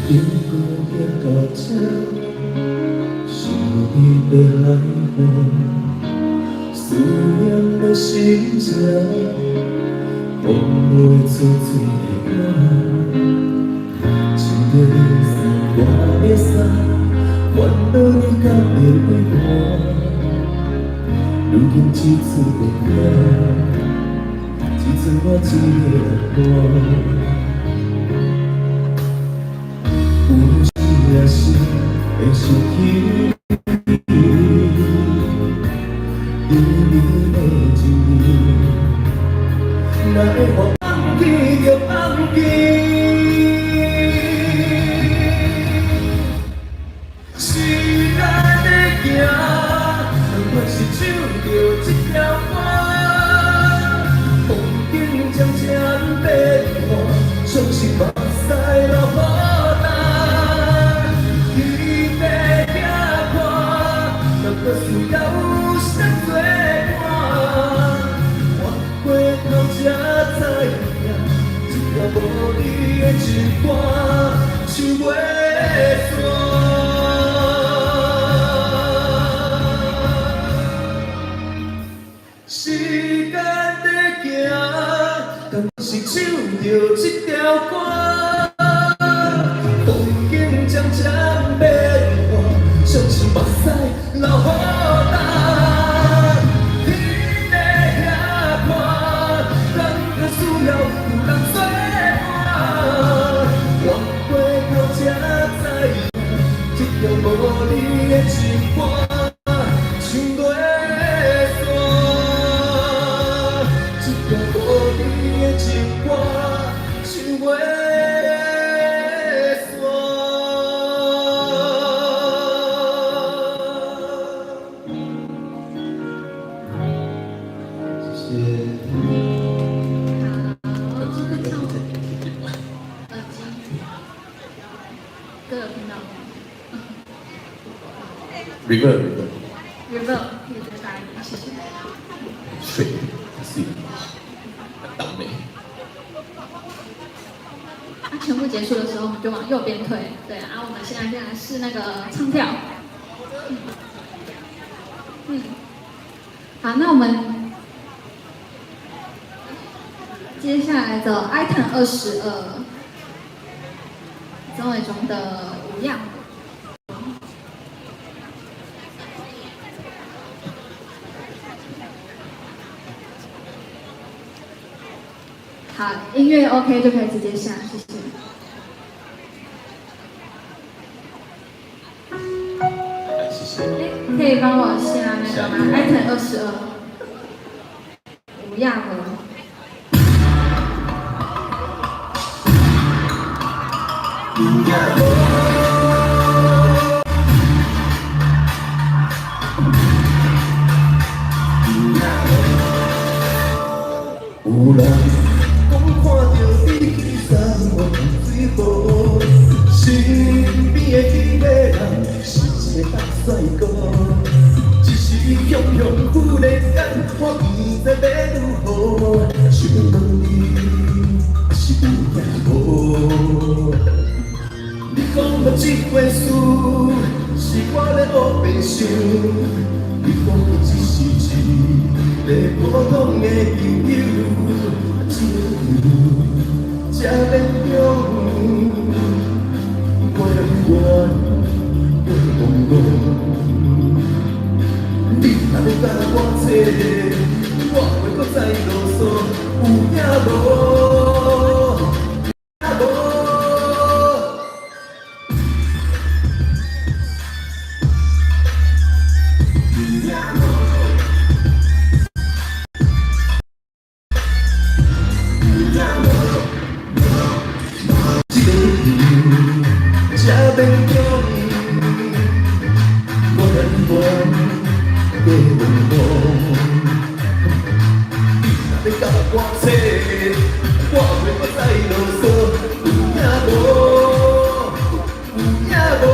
经过的大车，是你的海岸，思念的心情，风袂出嘴的歌。一个是我的伞，烦恼你甲的陪伴，如今只厝的影，只剩我一个人伴。也是会失去你，因你的情意，哪会忘记就忘记。时间在行，但是唱着这条歌，风景渐渐变化，相信目屎流雨。可是要谁做伴？我过头才知影，这条无你的情歌唱袂煞。时间在行，但是唱着这条歌，风景渐渐变化，相信目屎。流雨干，天在遐宽，人却需要有人作伴。我过头才知影，这条无你的情歌唱袂煞，这条无你的情歌唱袂煞。River， 可以再大一点，谢谢。水，水，倒霉。全部结束的时候，我们就往右边推。对，然后我们现在是那个唱跳。好，那我们接下来的 item 22，曾伟忠的无恙。好，音乐 OK 就可以直接下，谢谢。谢谢。可以帮我下那个吗 ？item 22，无恙了。有人讲看到你去散我水波，身边的迄个人是一个大帅哥，一时雄雄忽然间，我不知要如何，想问你是有影无？你讲的这回事，是我咧黑白想，你讲的只是一个普通的朋友。这变中，我我懵懵，你若要甲我找，我袂搁再啰嗦，有影无？勉强，我难忘过往。若要甲我找，我袂搁再啰嗦，有影无？有影无？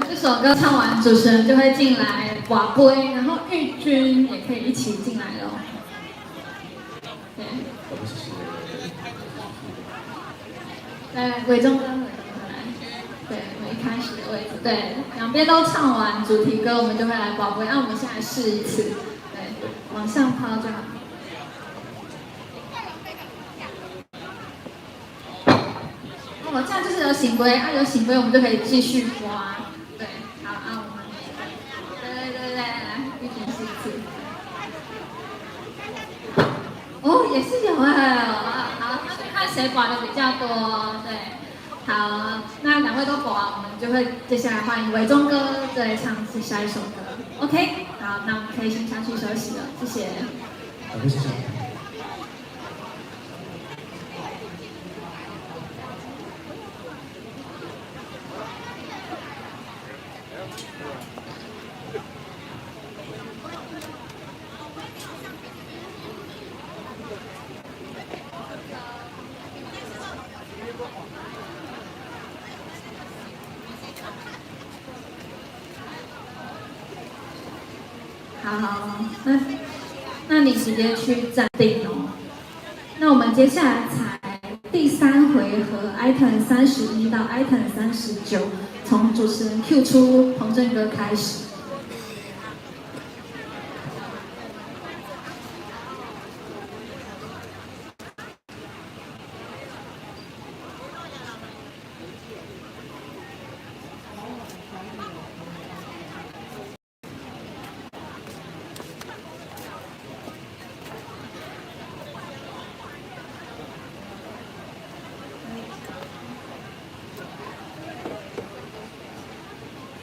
这首歌唱完，主持人就会进来瓦龟，然后玉君也可以一起进来了。对，伟忠哥，对，我们一开始的位置，对，两边都唱完主题歌，我们就会来瓦龟。那我们现在试一次，对，往上抛就好。哦，这样就是有醒龟，有醒龟我们就可以继续刮。对，好我们，对，来，玉君试一次。哦，也是有好，那就看谁刮的比较多，对，好，那两位都刮，我们就会接下来欢迎伟忠哥对唱下一首歌 ，OK， 好，那我们可以先下去休息了，谢谢。好，谢谢。好，那你直接去暂定哦。那我们接下来才第3回合 ，item 31到 item 39，从主持人 Q 出彭正歌开始。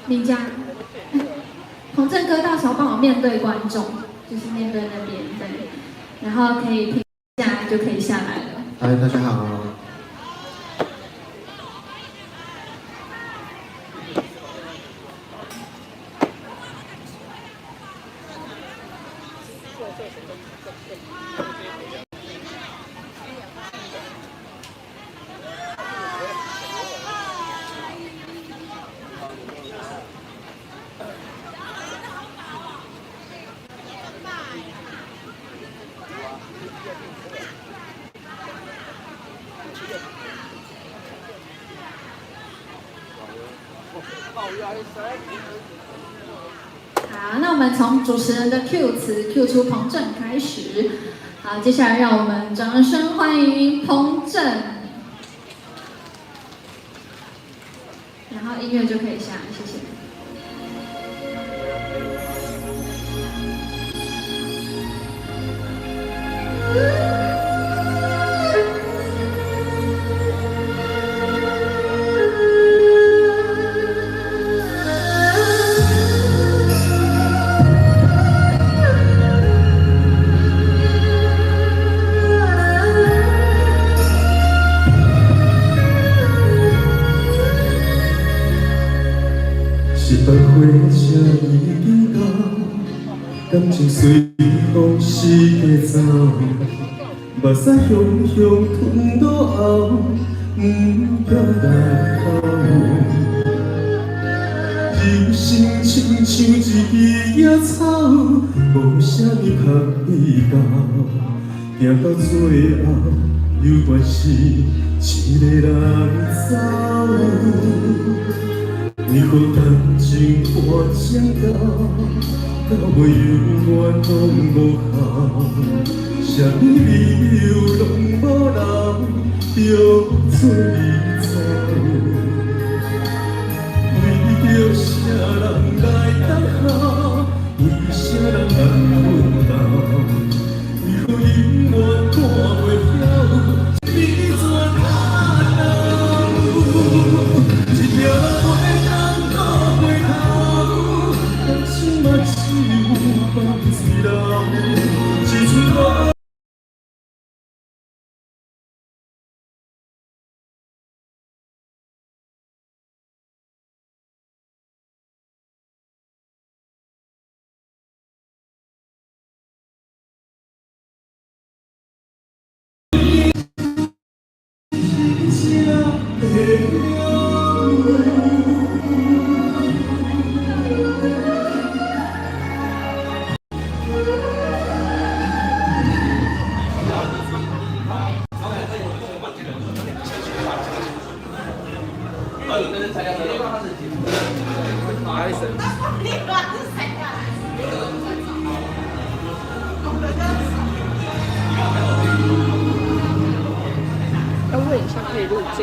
名家，彭正哥到时候帮我面对观众，就是面对那边对，然后可以停下来就可以下来了。嗨，大家好。好，那我们从主持人的 Q 词 Q 出彭正开始。好，接下来让我们掌声欢迎彭正，然后音乐就可以下来，谢谢。8岁才已经到，感情随风逝家走，目屎汹汹吞落后，不叫人哭。人生亲像一枝野草，无啥物香味道，行到最后，犹原是一个人走。你好谈情破江道，到尾永远拢无效。啥物理由拢无留，着做离走。为着啥人来等候？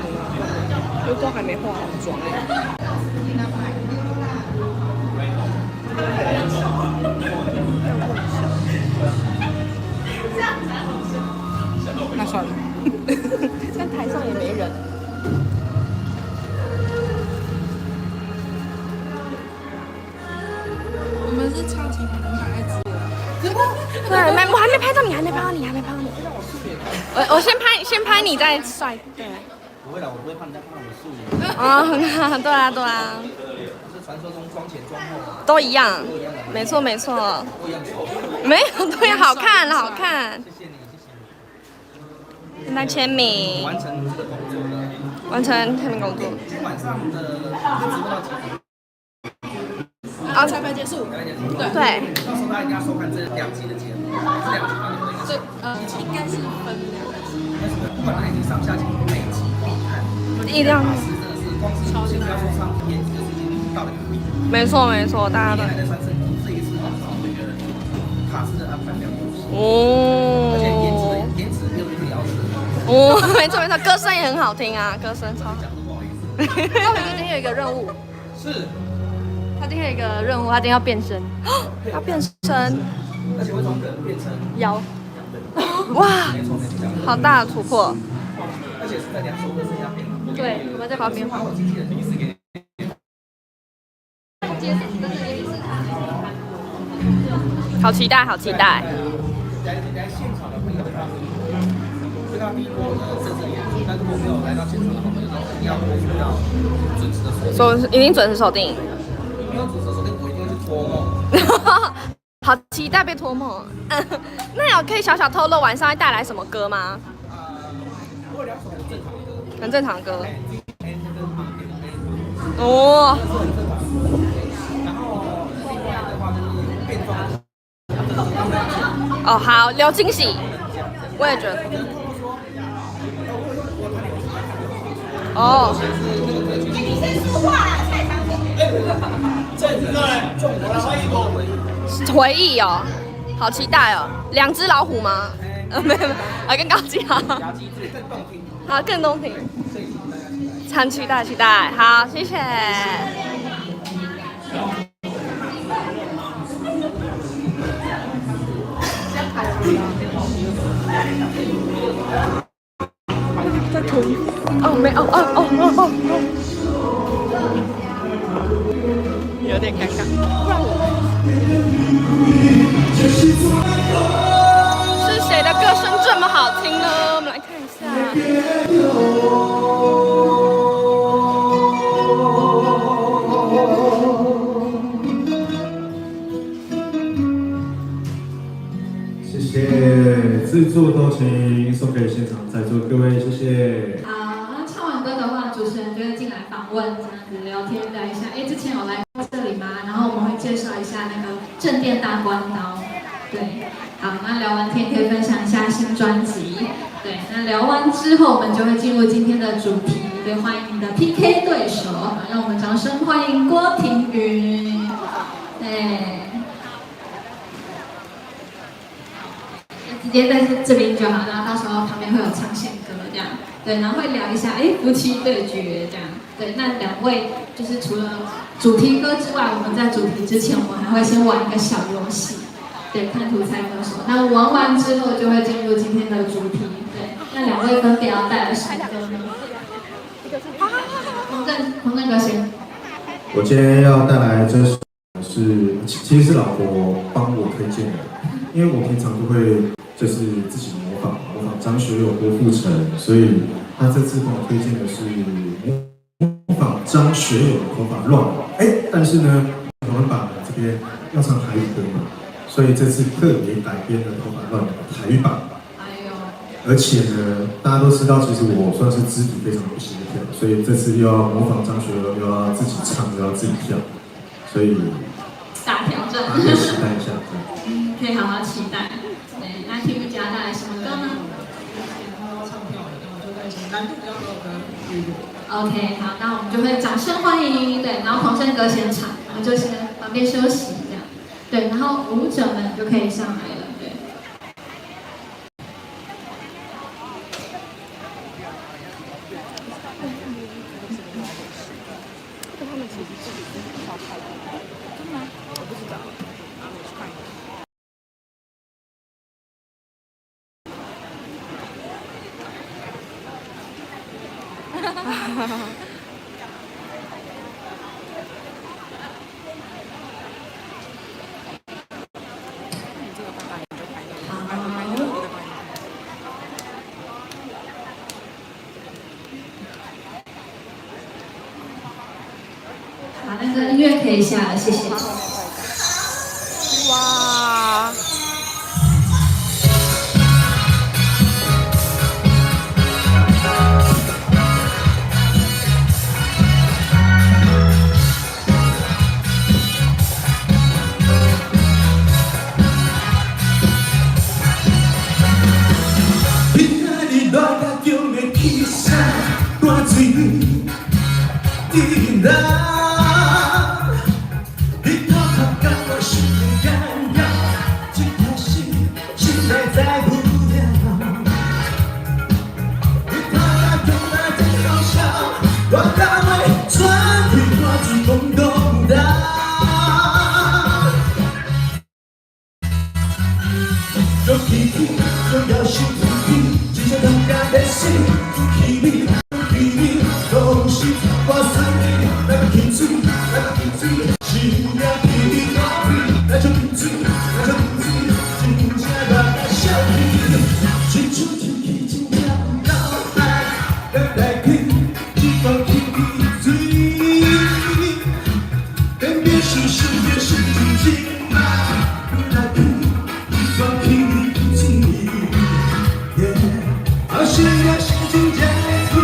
行吗？因为都还没化好妆。那算了，但台上也没人。我们是超级很爱吃的。对，我还没拍到你，还没拍到你。我先拍你再帅。对。不会啦，我不会怕人家看到我素颜。啊，很好，对啊。是传说中妆前妆后都一样，没错。没有，对，好看。谢谢你。来签名。完成这个工作了。完成签名工作。今晚上的直播到几点？彩排结束。对。到时候大家一定要收看这2集的节目，是2集吗？对，应该是分2集。不管哪一集上下集，每集必看。一定要看。真的是光是先不要说唱片，就是已经到了一个地步。没错，大家都。的算是这一次那个卡司的安排良多。哦。而且颜值又是了得。哦，没错，歌声也很好听啊，歌声超。赵宇哥今天有一个任务。是。他今天有一个任务，他今天要变身。要变身。而且会从人变成妖。哇，好大的突破！而且是在2首歌之下变。对，我们在旁边。把我经纪人第一次给。好期待！来现场的朋友他知道第一波正式演出，但如果没有来到现场的朋友，一定要回去到准时的锁定。已经准时锁定。没有准时锁定，我一定会去托梦。好期待被托梦。那可以小小透露晚上会带来什么歌吗？我有2首很正常的歌。很正常的歌。哦。然后另外的话就是变装。哦，好，留惊喜。我也觉得。哦。回忆哦，好期待哦！2只老虎吗？没有，更高级好。好，更动听。很期待。好，谢谢。在吞。哦，没哦。有点尴尬，不然是谁的歌声这么好听呢？我们来看一下。谢谢，制作都请送给现场在座各位，谢谢。好，那唱完歌的话，主持人就会进来访问，这样子聊天聊一下。之前有来过这里吗？然后我们会介绍一下那个正殿大关刀。对，好，那聊完天可以分享一下新专辑。对，那聊完之后，我们就会进入今天的主题。对，欢迎你的 PK 对手，让我们掌声欢迎郭庭云。对。直接在这边就好，然后到时候旁边会有唱宪歌这样，对，然后会聊一下夫妻对决这样，对，那2位就是除了主题歌之外，我们在主题之前，我们还会先玩一个小游戏，对，看图猜歌手。那玩完之后就会进入今天的主题，对，那2位分别要带来什么歌呢？洪正哥先。我今天要带来这首其实是老婆帮我推荐的，因为我平常都会。就是自己模仿张学友、郭富城，所以他这次帮我推荐的是模仿张学友的头发乱，但是呢，我们把这边要唱台语歌嘛，所以这次特别改编了头发乱的台语版。而且呢，大家都知道，其实我算是肢体非常不协调，所以这次又要模仿张学友，又要自己唱，又要自己跳，所以大挑战，可以期待一下。可以好好期待。那听不家带来什么歌呢？难度比较高的歌。OK， 好，那我们就会掌声欢迎，对，然后洪胜哥先唱，我们就先旁边休息这样，对，然后舞者们就可以上来了，对。好，那个音乐可以下了，谢谢。哇！平安的热甲叫的起身，汗水滴答。你偷偷跟我心里干扰，这颗心现在在不了。你偷偷跟我在搞笑，我单位转去我自公公的。有天天都要心天天，只想人家的心，气味。都是我生命，那个天水，那个天水，是命天的高飞，那种天水，那种天水，真正让人笑起。最初天气真正老爱，等待去，一方天的水，等别是世界是真情嘛，等待去，一方天的水，好想要心情在飞。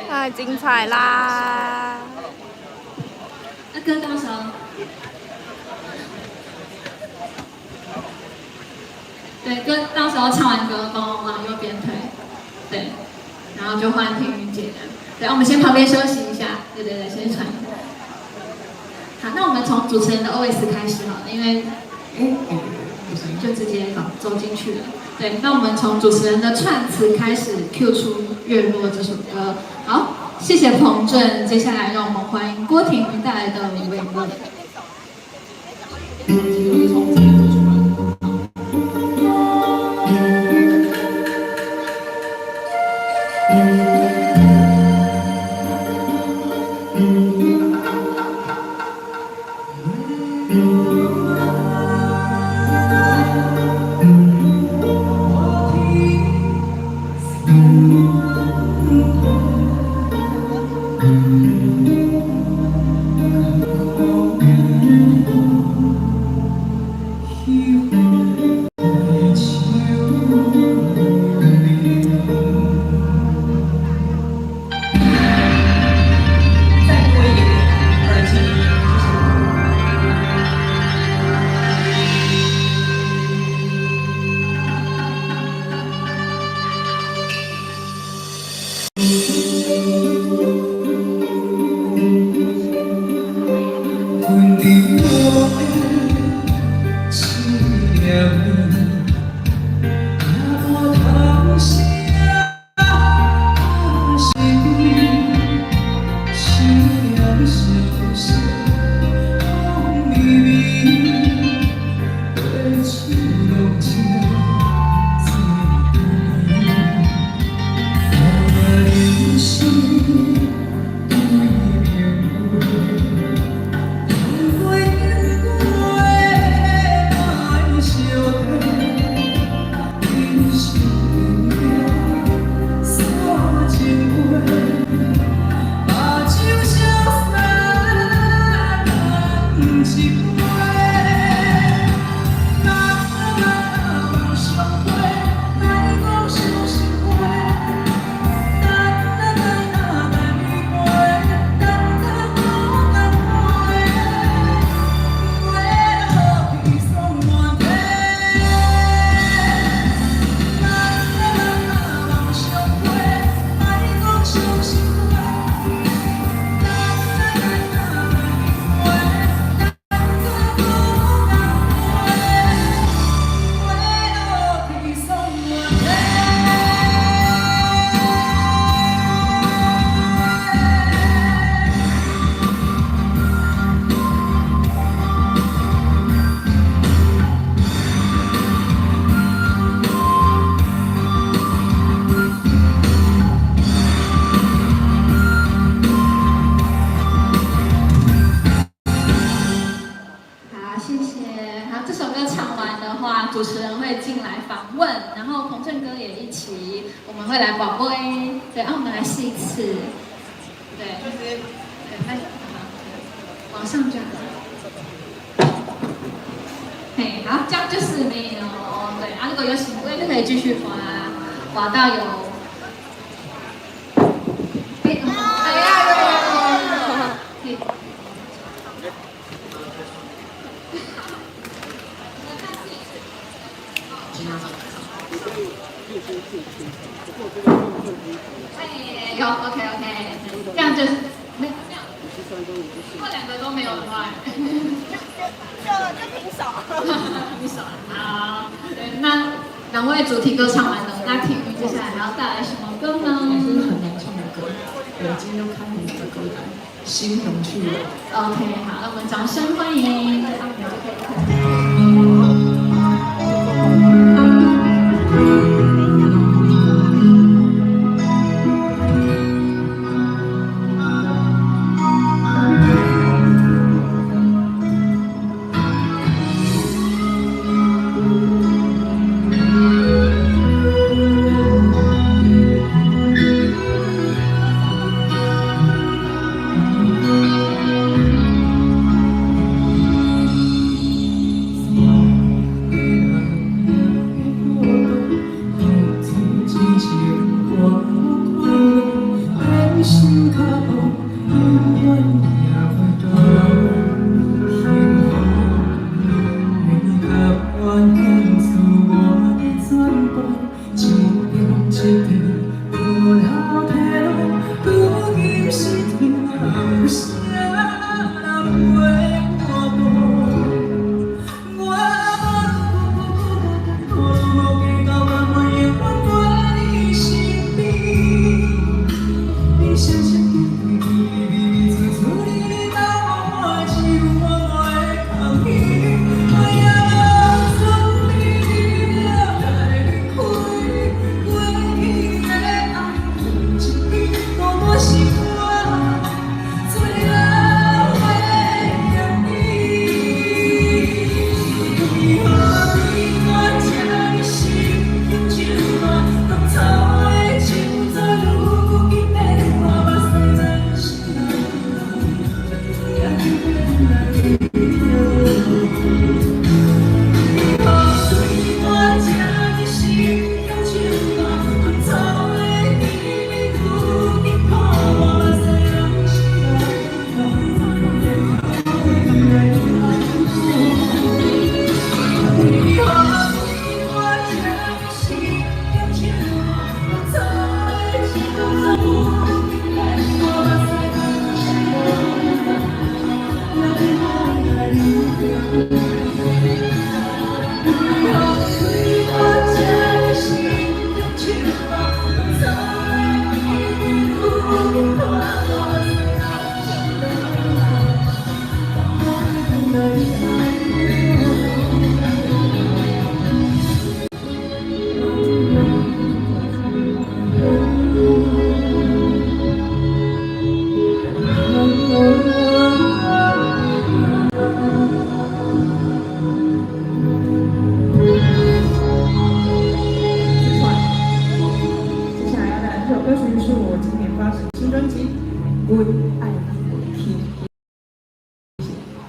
太精彩啦！那歌到时候，对，歌到时候唱完歌帮我往右边推，对，然后就换婷云姐的。对，我们先旁边休息一下，对，先传一下。好，那我们从主持人的 OS 开始好了，因为就直接走进去了。对，那我们从主持人的串词开始 Q 出《月落》这首歌。好，谢谢彭震，接下来让我们欢迎郭婷云带来的《慰问》。主持人会进来访问，然后彭正哥也一起，我们会来广播对，我们来试一次，对，对，那往上转，嘿，好，这样就是没有，对，如果有醒规就可以继续滑到有，有 OK， 这样就是没这样，如果两个都没有的话，就平手，平手。好，对，那两位主题歌唱完了，那体育接下来还要带来什么歌呢？这是很难唱的歌，我今天又看很多的歌单，心疼去了。OK， 好，那我们掌声欢迎，对，我们就可以。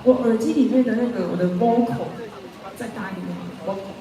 我耳机里面的那个我的 vocal 再大一点 vocal。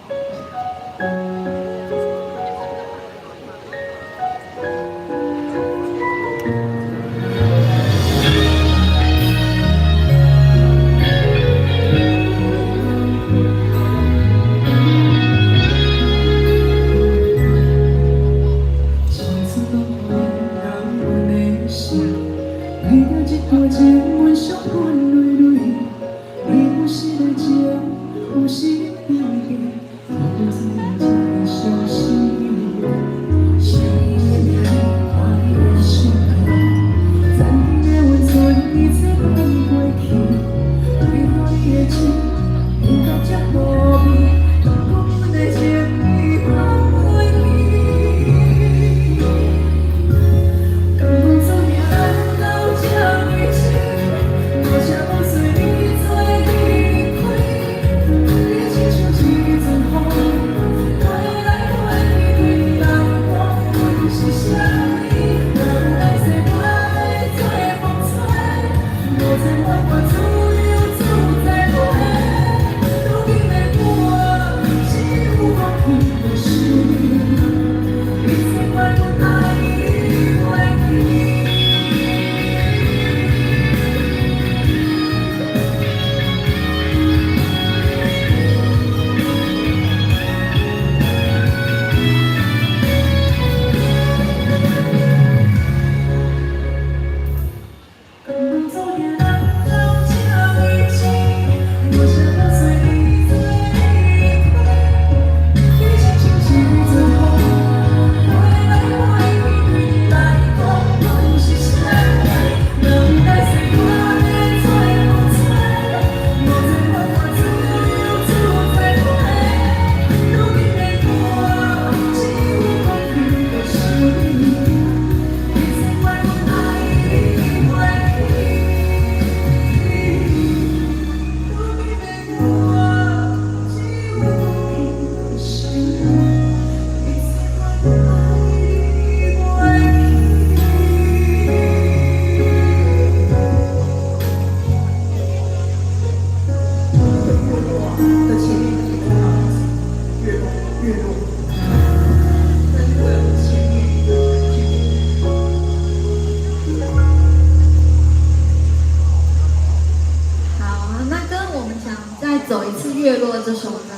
走一次月落这首歌。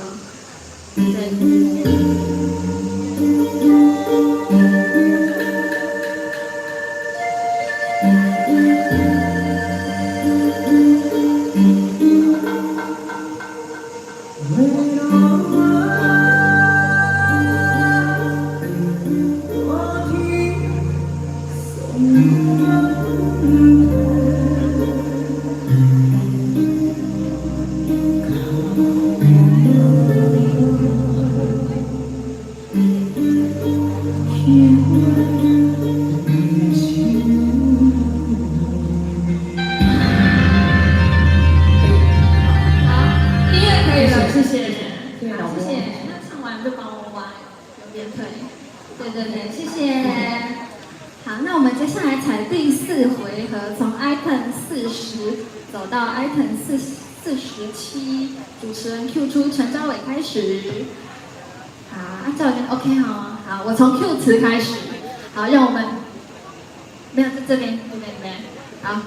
对。走到 item 47，主持人 Q 出陈昭伟开始。好，按照这 OK 好吗？好，我从 Q 词开始。好，让我们没有在这边。好，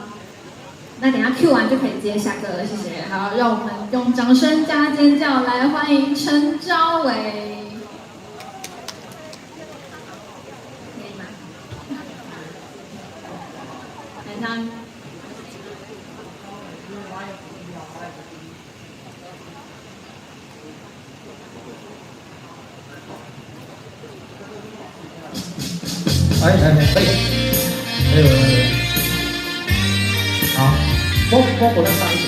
那等一下 Q 完就可以接下个了，谢谢。好，让我们用掌声加尖叫来欢迎陈昭伟。可以吗？来，他。好，我再上一点。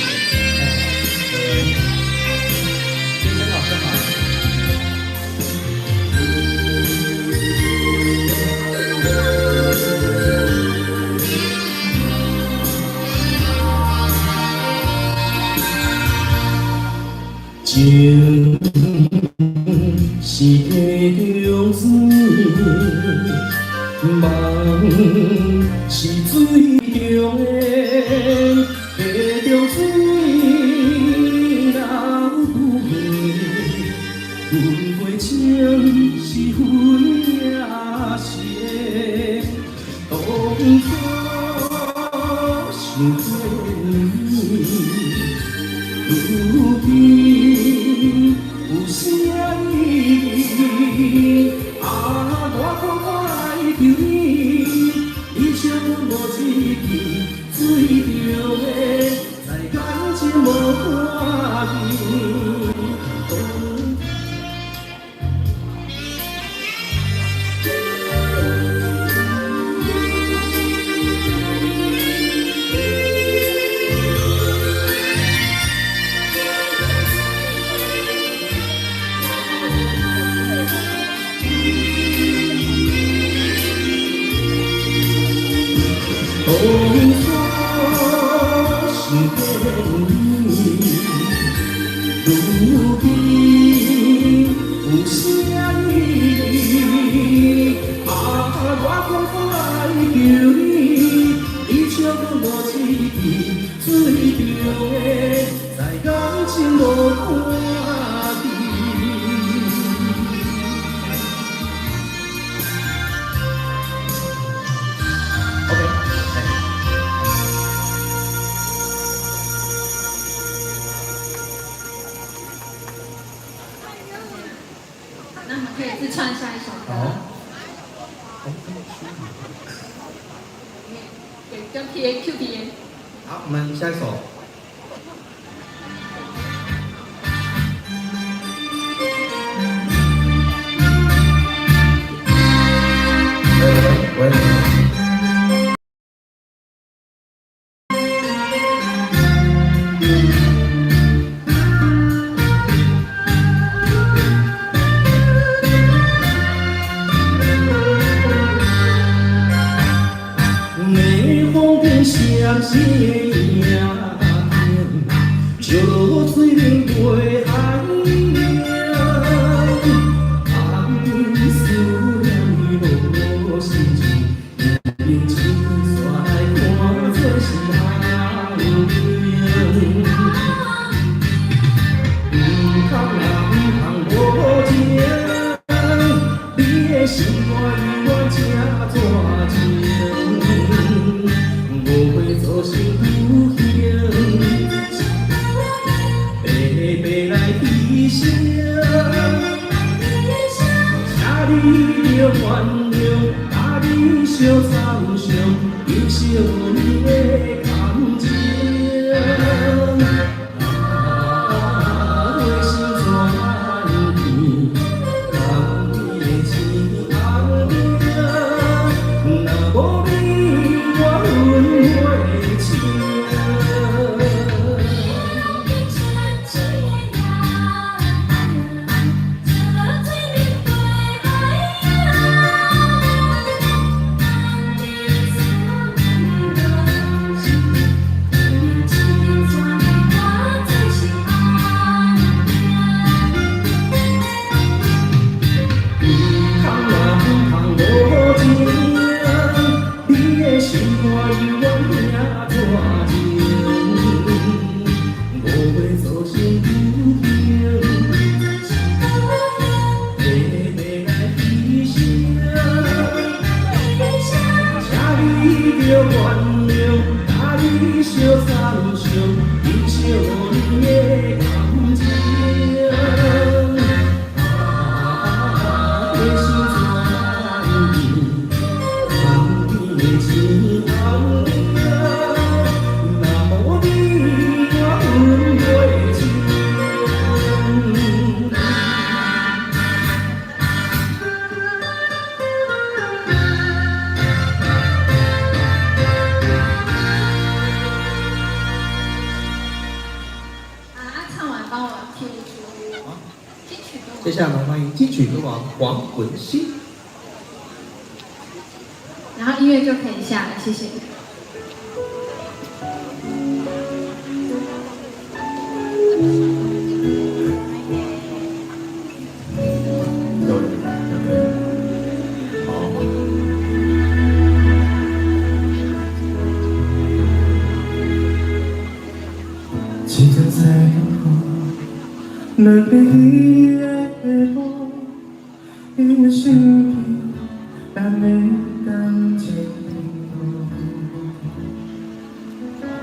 今天老师好。情是地中水。梦是水中的地中水，如今有啥意义？啊，我可我来求你，你笑阮无一句，水中的在感情无看见。风霜是变你，如今有啥意义？啊，我苦苦来求你，你笑阮无一句，水中的在感情无看见。那我们可以自唱下一首歌。对，跟 PA。好，我们下一首。喂。相思的影影，笑落水面陪海洋。啊，思念你无心情，用情线来看作是爱情。不通啦，不通无情，你的心肝与我这多情。无会做成有形，白白来牺牲，请你着原谅，甲你相残伤，珍惜你的感情。花心怎变，人的情红命，若无你我会情。接下来欢迎金曲歌王黄文欣，然后音乐就可以下来，谢谢。记得在那个依然的路，因为心里那没感觉，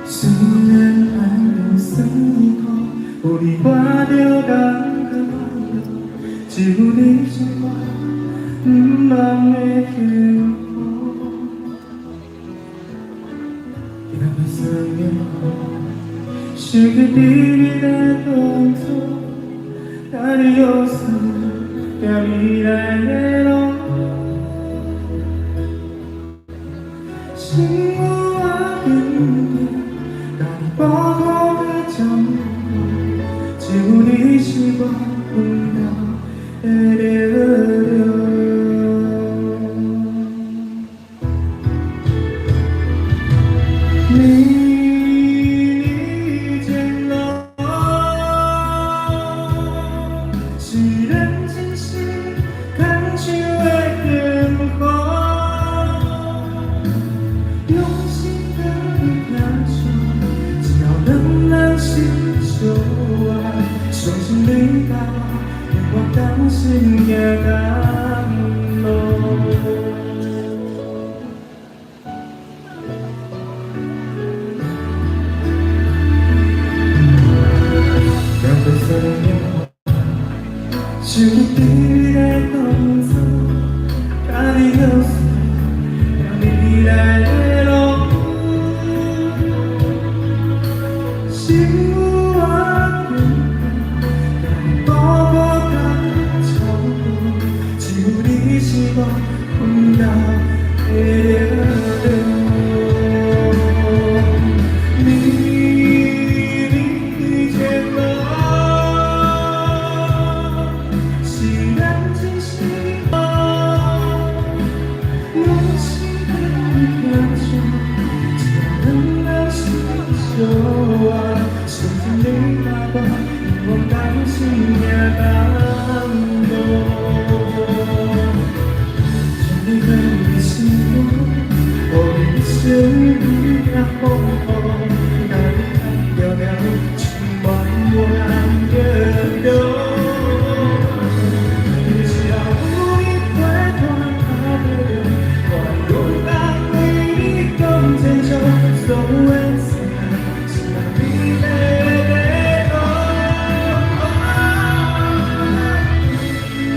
虽然还有伤口。有你我就感觉快乐，只有你是我不茫的幸福。今仔算命好，想起你的动作，甲你约束，行未来的路。心无我面对，甲你保护的掌握，只有你是我温柔的热流。你渐老，是人真实看像的烟火。用心的感受，只要能让心相爱，相信你把我当心也甘露。两个生命，是你的动作，把你留住。未来的路，心无我愿，保护甲照顾，只有你是我温柔的热流。你渐老，是咱真心用心。只要能让心相爱，相信你把我我当心也感动。将你放在心中，予你生命也丰富，甲你聊聊，充满我热流。只要有一块团靠得了，我勇敢。坚守所谓死爱，是让你的路。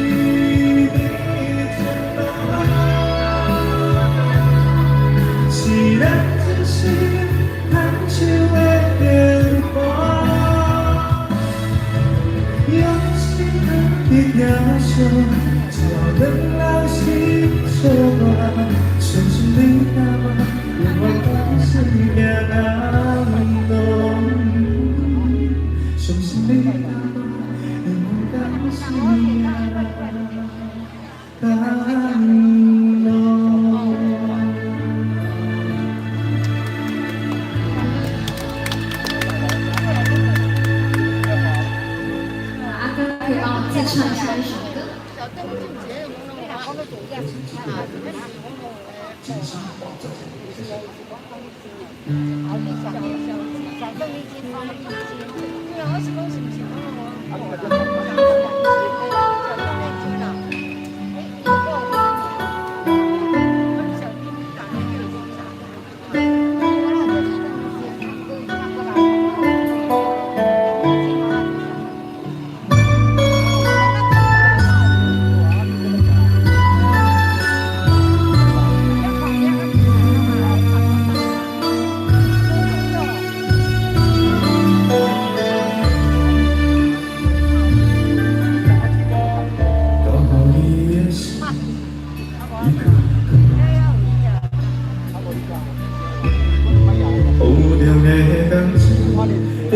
你渐老，是咱真心看像的烟火，用心的感受，只要能让心相爱，相信你把我。我当心也感动，相信你把我当心也感动。阿哥可以帮我自唱下一首歌。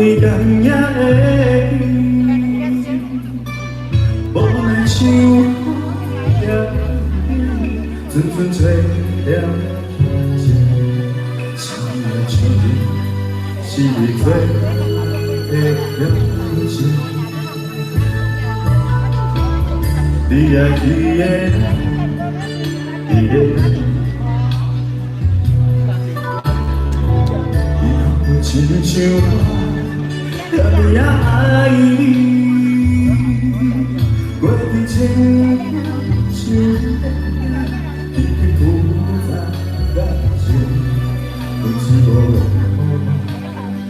你甘也会记，无奈想也阵阵吹了情，心的情是你做的了情，你也记得，记得。亲像我，也也爱你。过去情像一片复杂感情，不知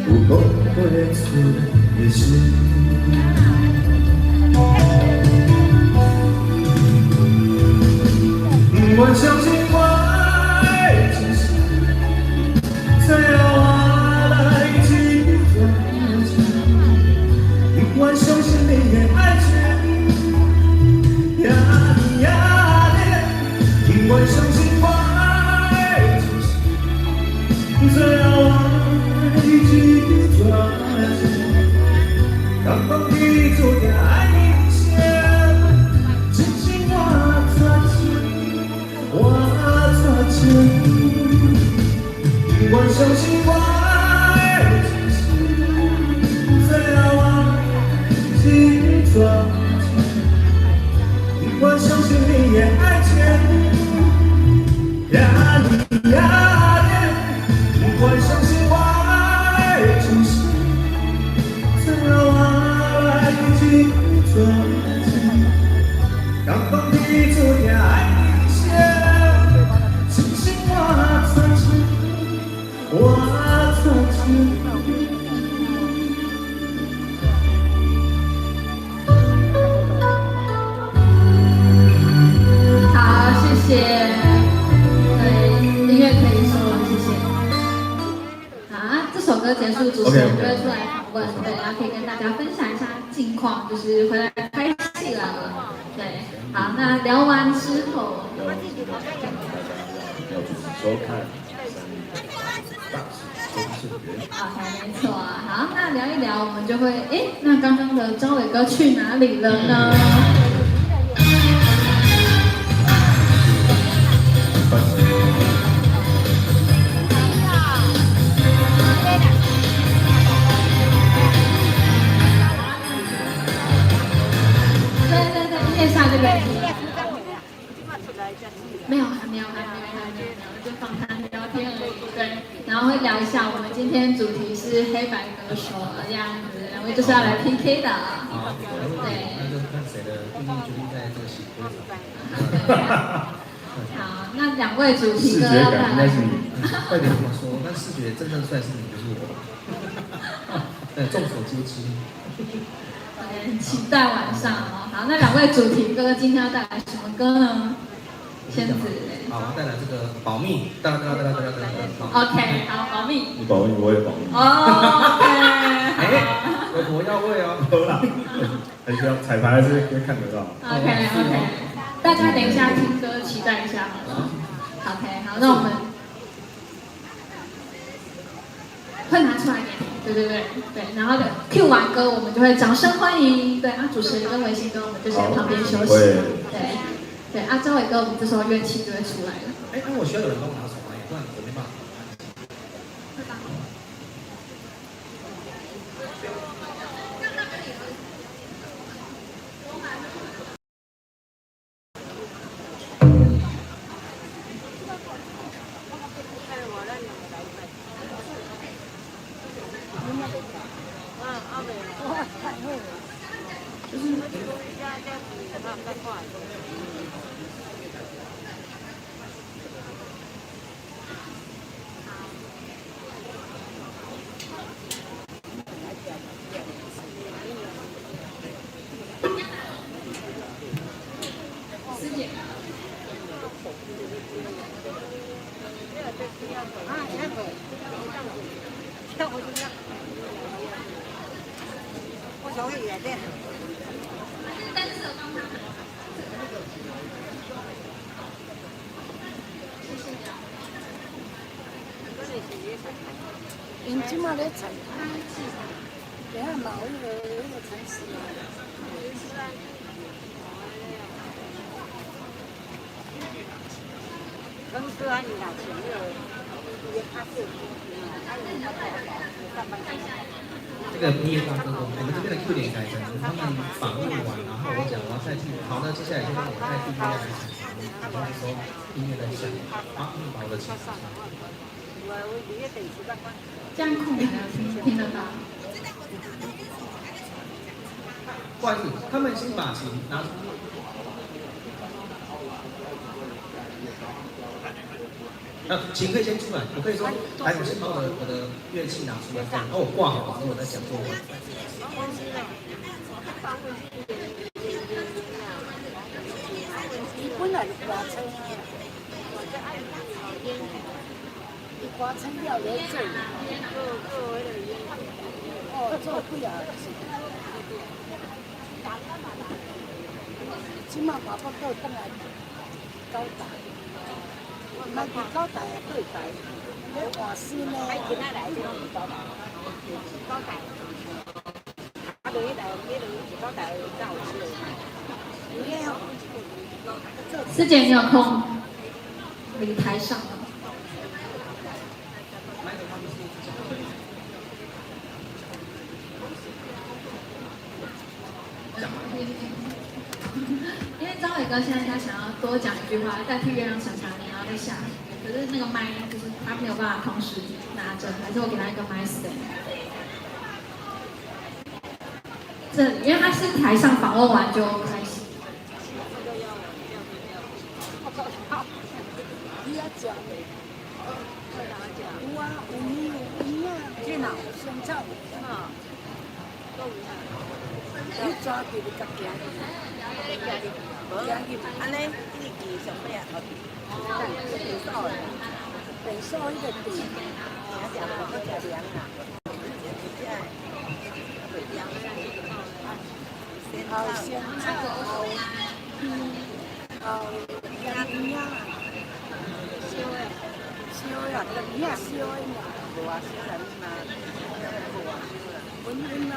无可会出。的事。我相信爱情是在让我来去转折，我相信你也爱情呀你呀你，我相信爱情是在让我来去转折，刚刚你昨天爱你先，真心话转折。我做成，我相信爱情是在让我去转折，我相信你也爱情呀你呀你，我相信爱情是在让我来去转折，刚刚你昨天爱你。好，谢谢。对，音乐可以收了，谢谢。好，这首歌结束，主持人就会出来访问，对，然后可以跟大家分享一下近况，就是回来拍戏了。对，好，那聊完之后，要收看。OK， 没错。好，那聊一聊，我们就会，那刚刚的张伟哥去哪里了呢？对，叶下这个。没有，还没有，就访谈聊天而已。对，然后会聊一下，我们今天主题是黑白歌手这样子，两位就是要来 PK 的。好，对。那就看谁的命运决定在这个戏规场。好，那两位主题歌要带来。快点跟我说，那视觉真正出来是你，不是我。众所皆知。很期待晚上哦。好，那两位主题歌今天要带来什么歌呢？仙子。好，我带来这个保密，哒。OK， 好，保密。你保密，我也保密。哦 ，OK。我要会哦。好啦，还是要彩排还是会看得到。OK， 大家等一下听歌，期待一下好了。OK， 好，那我们会拿出来给你，对，然后 Q 完歌，我们就会掌声欢迎。对啊，主持人跟维新哥，我们就先旁边休息。对，张伟哥，我们这时候乐器就会出来了。那我需要有人帮我拿手吗？不然我没办法。因即马咧彩排，等下嘛有那个城市嘛。公司啊，你拿钱了，也怕是，这个毕业大哥，我们这边的 Q 点改成他们访问完，然后我讲我要再去，好，那接下来就让我再第一个来采访，然后说音乐在响，好，把我的钱。这样控台听得到。不好意思，他们先把琴拿出。琴可以先出来，我可以说，来，我先把我的乐器拿出来，然后我挂好，然后我再讲作文。伊本来就歌唱啊，伊歌唱了咧做，哦，做几啊？即马爸爸到等来交代，那去交代啊，对代，咧换新呢。今仔来这种交代，交代，啊，对来，交代到时。师姐，你有空离台上吗？因为张伟哥现在他想要多讲一句话，代替月亮审查你，然后再下去。可是那个麦就是他没有办法同时拿着，还是我给他一个麦 stand。这因为他是台上访问完就开始。有啊，有米有米啊，电脑现在啊，你抓住你家己啊，安尼你记上咩啊？本少一个地，食好食凉啊，好香菜好鱼啊。烧呀，这个米啊烧的嘛，无啊烧啦，你嘛，无啊烧啦，温啊。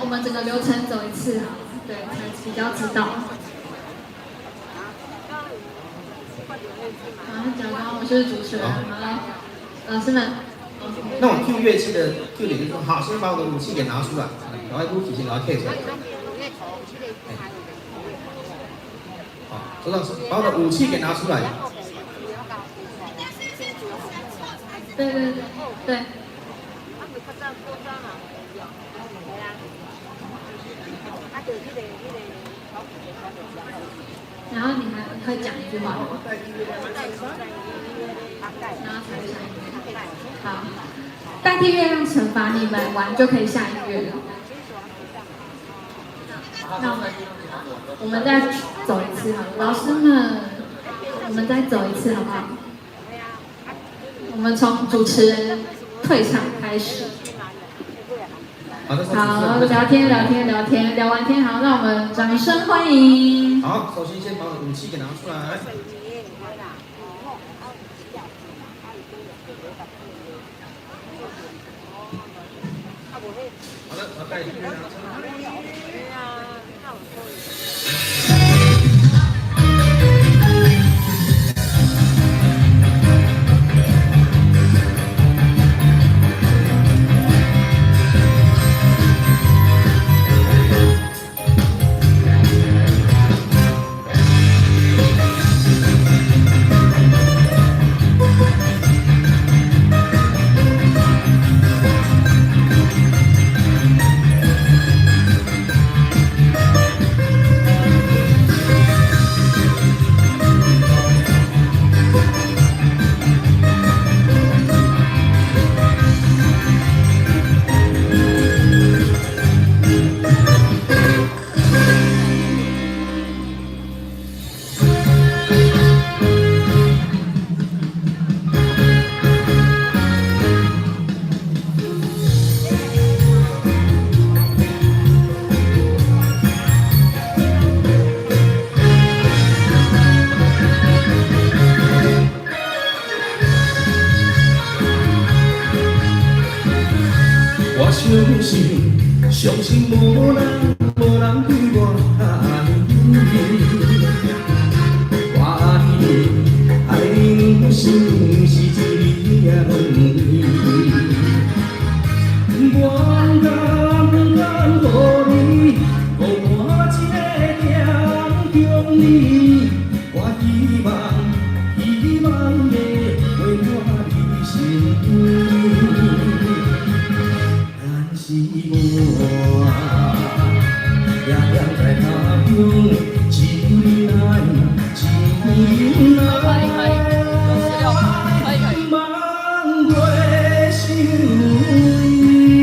我们整个流程走一次，对，才比较知道。然后讲刚我是主持人，好了，老师们。那我 Q 乐器的 Q 点就是说，好，先把我的武器给拿出来，然后武器先拿 K 出来。好，周老师，把我的武器给拿出来。对对对对。然后你还会讲一句话，然后才下一个。好，代替月亮惩罚你们完就可以下音乐了。那我们再走一次好了，老师们，我们再走一次好不好？我们从主持人退场开始。好，聊天，聊完天，好，让我们掌声欢迎。好，首先先把武器给拿出来。好的，我带去拿出来。我相信，相信无人对我爱你。我的爱人生是一个问题，我甘愿予你，予我一个点中你。我希望会陪我一生。但是我夜夜在他乡，一年来，一年来，梦袂想你。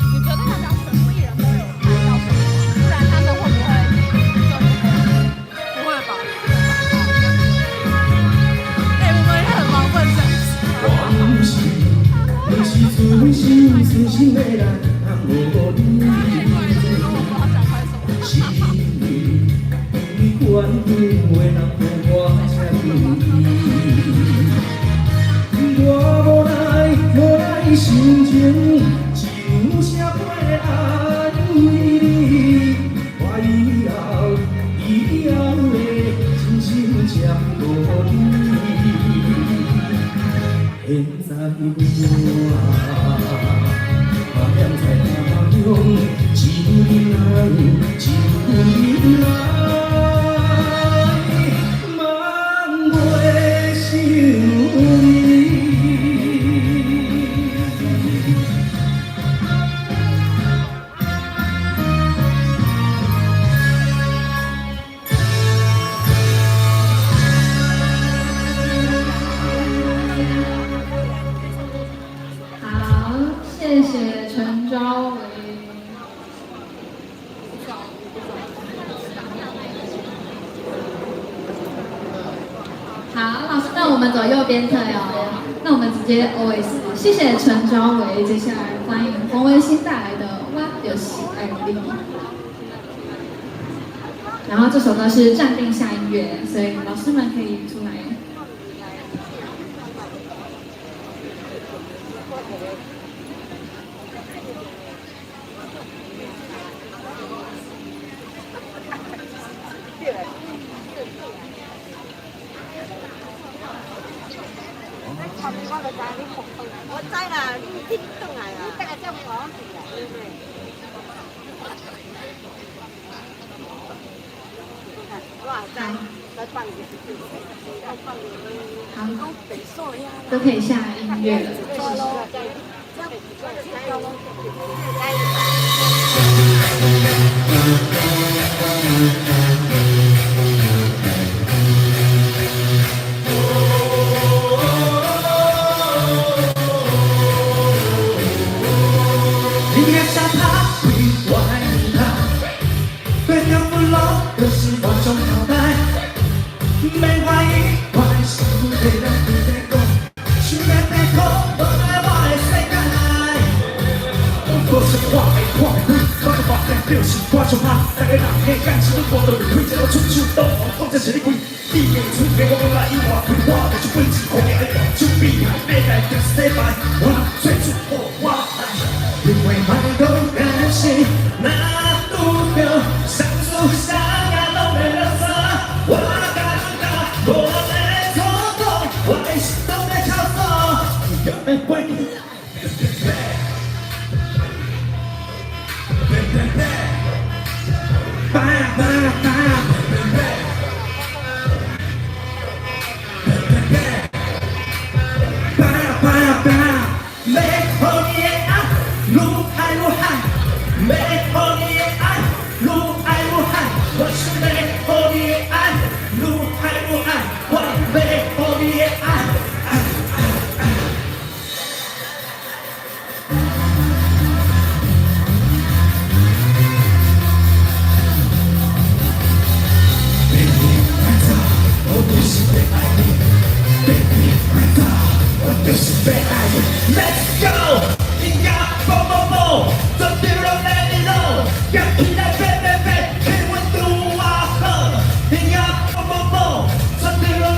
你觉得大家全部艺人都有拍到什么？不然他们会不会不会吧？哎，我们也很忙，问这往事，拢是存心存心要来无你。是你关注的人予我才注意。我无来心情，只有写杯安慰你。我以后会真心将予你。现在我念在他乡，一年来，一年来，梦袂想你。好，谢谢陈昭维。好，老师，那我们走右边特哦。那我们直接 OS， 谢谢陈昭维。接下来欢迎洪文新带来的《我就是爱你》。然后这首歌是暂定下音乐，所以老师们可以出来。我知啦，你听转来啦，你等下再我去啦，对不对？我知，再放一个，要放一个，好，都可以下音乐了。你也像他，会爱他，对他不老的是我种脑袋，没怀疑，我是不对的，不对的，是没对口，我来我的世界。我是话没话没，我个发展就是我就怕，大家人的感情都过得开，这个处处都放在这里贵，你也出给我来一话，我就是飞机，我爱的就比海没来的 stay by， 我最初我爱。因为满头感性，那路标上树下呀都没了色，我感觉我在冲动，我的心都在跳动，有人会你。Let's go! Yeah, boom, boom, boom. The hero let it know. Yeah, he like baby, baby. He went through our home. Yeah, boom, boom, boom. The hero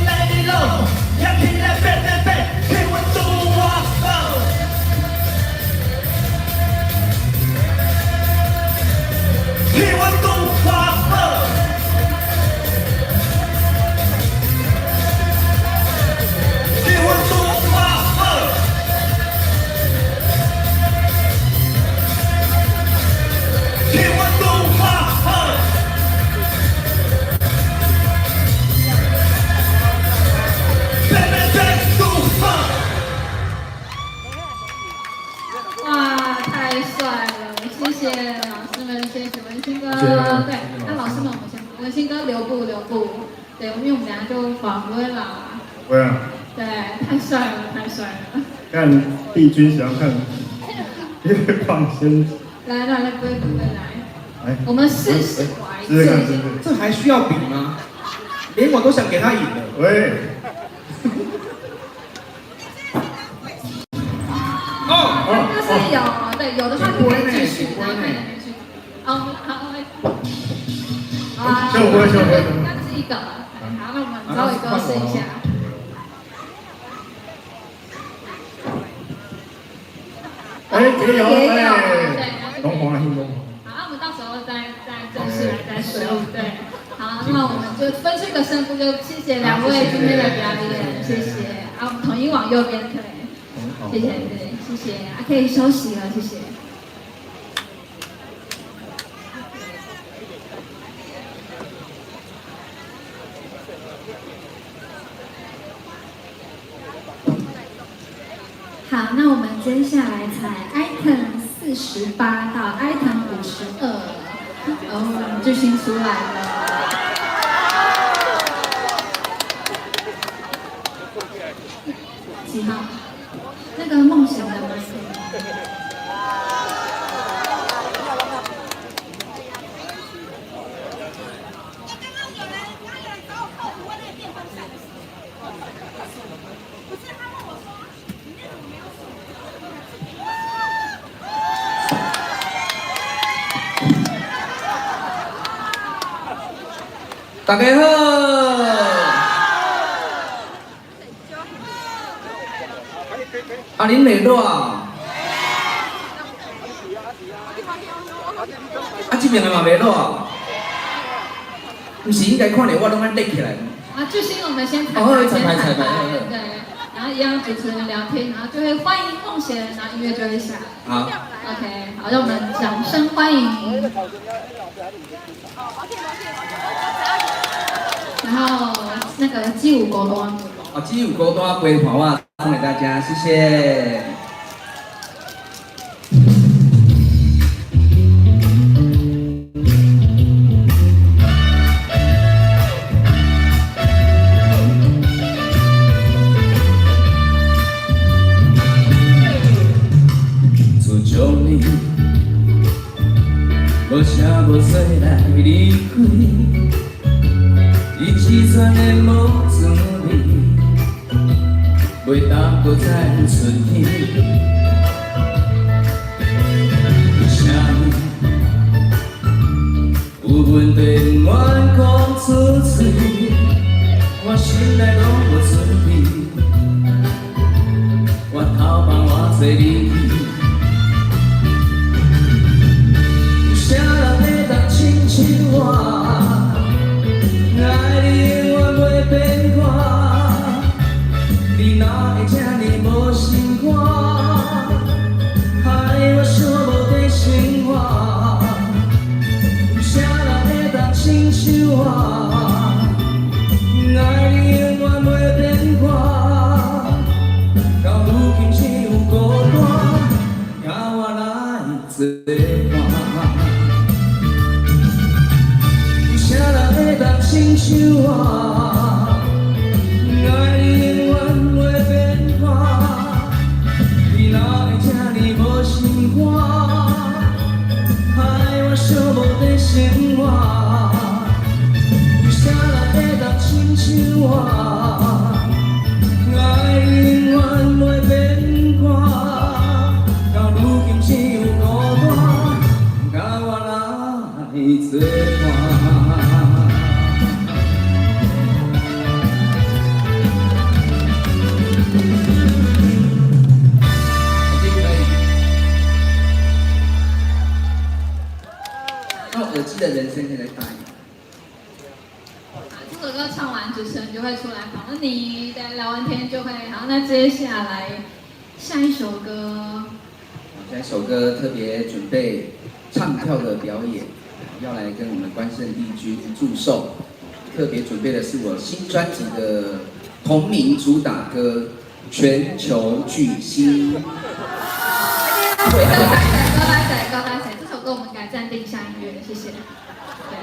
对，因为我们等下就不会老啊。不会啊。对，太帅了，太帅了。看帝君想要看月光仙子。来，不会来。我们试试玩一看，这还需要比吗？连我都想给他赢了。喂。就是有，对，有的话不会继续，然后看人继续。好，秀辉，那是一个。好，那我们最后一个试一下。也有，对，龙华兴隆。好，我们到时候再正式来再说。对，好，那我们就分出一个胜负，就谢谢两位今天的表演，谢谢。好，我们统一往右边推。谢谢，对，谢谢，可以休息了，谢谢。好，那我们接下来才 item 48到 item 52，然后我们巨星出来了。几号？那个梦想的吗？大家好。啊，恁袂热啊？啊，这边的嘛袂热啊？不是应该看到我拢安立起来吗？啊，巨星，我们先彩排，对，然后一样主持人聊天，然后就会欢迎梦贤，然后音乐就会响。好 ，OK， 好，让我们掌声欢迎。然后那个鸡舞高端。啊，鸡舞高端龟华袜送给大家，谢谢。自从你无声无息来离开，你只全的无滋味。袂当搁再出现，为啥有问题不愿讲出嘴？我心内拢无准备，我头放偌济离去，有啥人会当亲像我？爱你永远袂变卦。你哪会这呢无心肝，害我想无地生活。有啥人会当亲像我？爱你永远袂变卦，到如今只有孤单，甲我来作伴。有啥人会当亲像我？爱你永远。你哪会这呢无心肝，害我想无地生活。有啥人会当亲像我？爱你永远袂变卦，到如今只有孤单，甲我来作伴。耳机的人声可以来大一点。这首歌唱完，主持人就会出来访问你，对，聊完天就会。好，那接下来下一首歌。下一首歌特别准备唱跳的表演，要来跟我们关圣帝君祝寿。特别准备的是我新专辑的同名主打歌《全球巨星》。高大仔，这首歌我们改暂定下音乐，谢谢。对。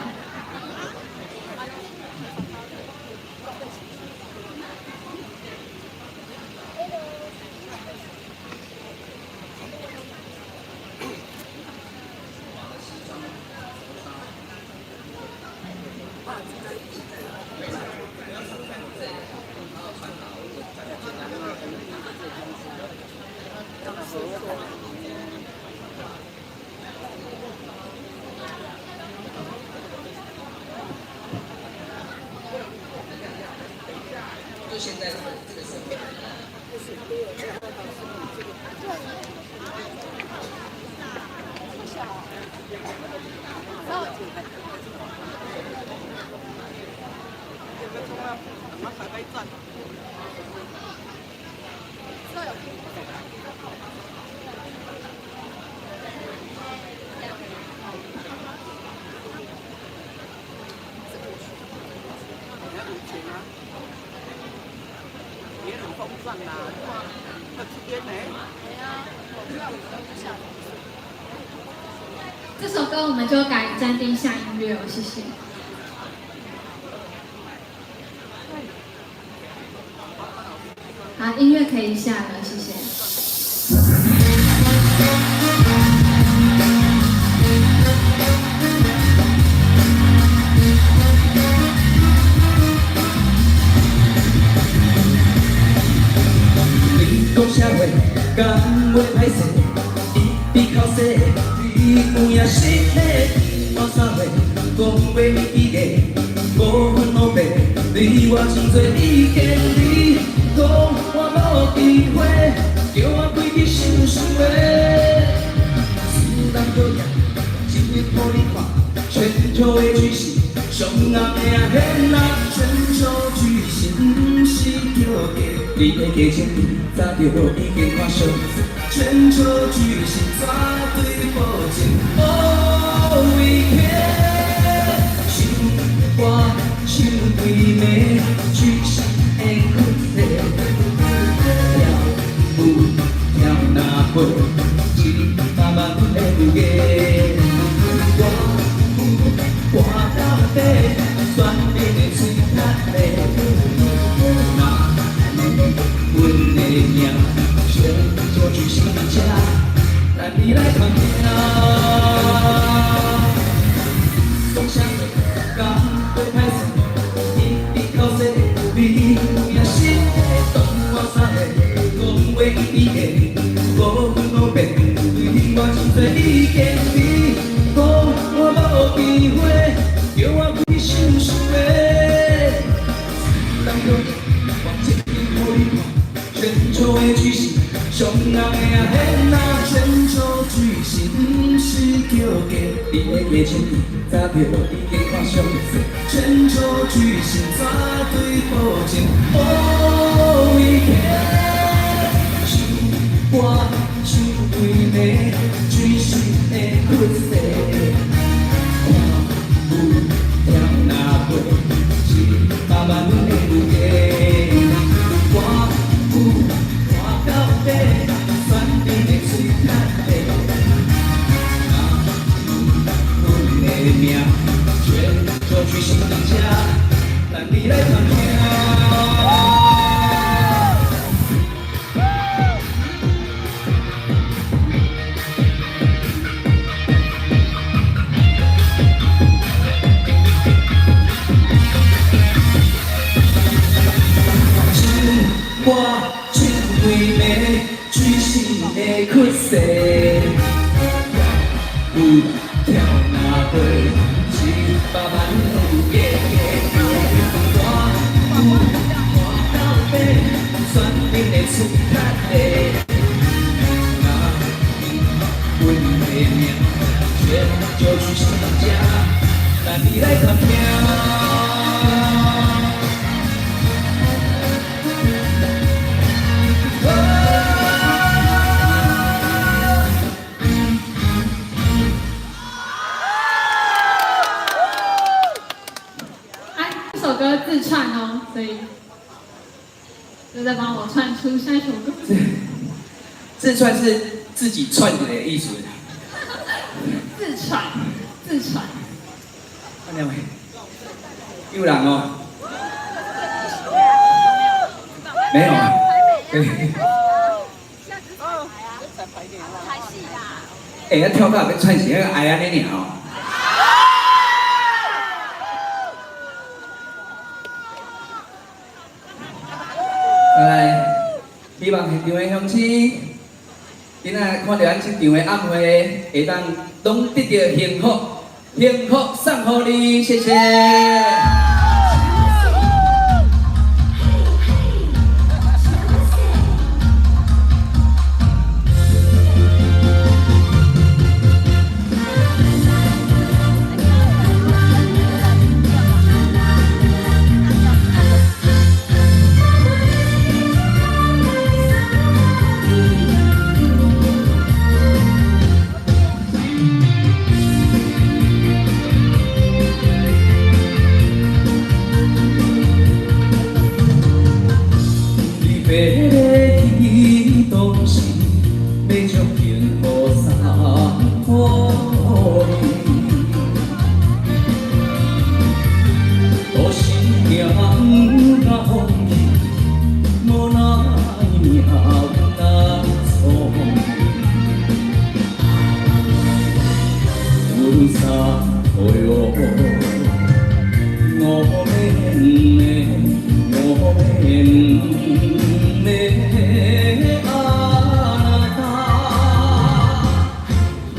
就现在这个时候。这首歌我们就改暂定下音乐哦，谢谢。好，音乐可以下了，谢谢。你讲啥话，敢袂歹势？比靠势，你有影实力。我啥话，讲话伊个，无分乌白，对我真多意见你讲我无机会，叫我开去想想的。自然多样，一日互你看，全球的巨星，上红的啊显啊，全球巨星是叫价。你的价钱早就已经看上，全球巨星绝对保证。Oh we can， 唱歌唱对暝，巨星的曲色，跳舞跳哪会，一百万的有价。我到底选你的嘴角嘞。阮的命，全就巨星家，咱你来看听。讲啥话，敢会歹势？你靠势，你有影实力，当我啥个？讲话伊个，无分乌白，对我真多意见你，讲我无机会，叫我开想想的。当作我一日互你看。全球的巨星，上红的啊显啊，全球巨星是叫价，你的价钱早就已经看上色，全球巨星绝对保证。Oh we can， 唱歌唱对暝，巨星的曲色，跳舞跳哪会，一百万的有价。看到底，选你的嘴角嘞。阮的命，全就巨星家，咱你来看听。我唱对暝，巨星的曲色，舞跳哪会，一百万有价。我到底选你的嘴角嘞。阮的命，全就巨星家，咱你来看听。歌自串哦，所以就在帮我串出下一首歌。自串是自己串的艺术。自串。看两位，有人哦？没有啊？对。哎，那跳到要串起那个哎呀那鸟。来，希望现场的乡亲，今仔看到咱这场的暗会，会当拢得到幸福，幸福送互你，谢谢。去都是要将幸福送予你，都是命不甲放弃，无奈命难从。阮三个哟，我免的，我免的啊那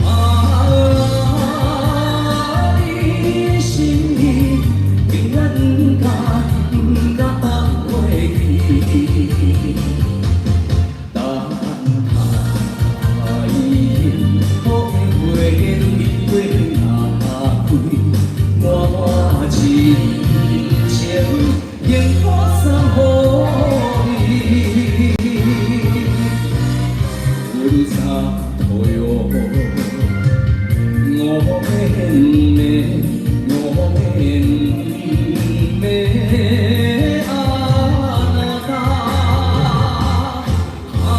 啊，你心意永远不甲放袂记。等待好的月月若开，我真情永福送予你。阮三个哟，我免的，我免的啊那啊，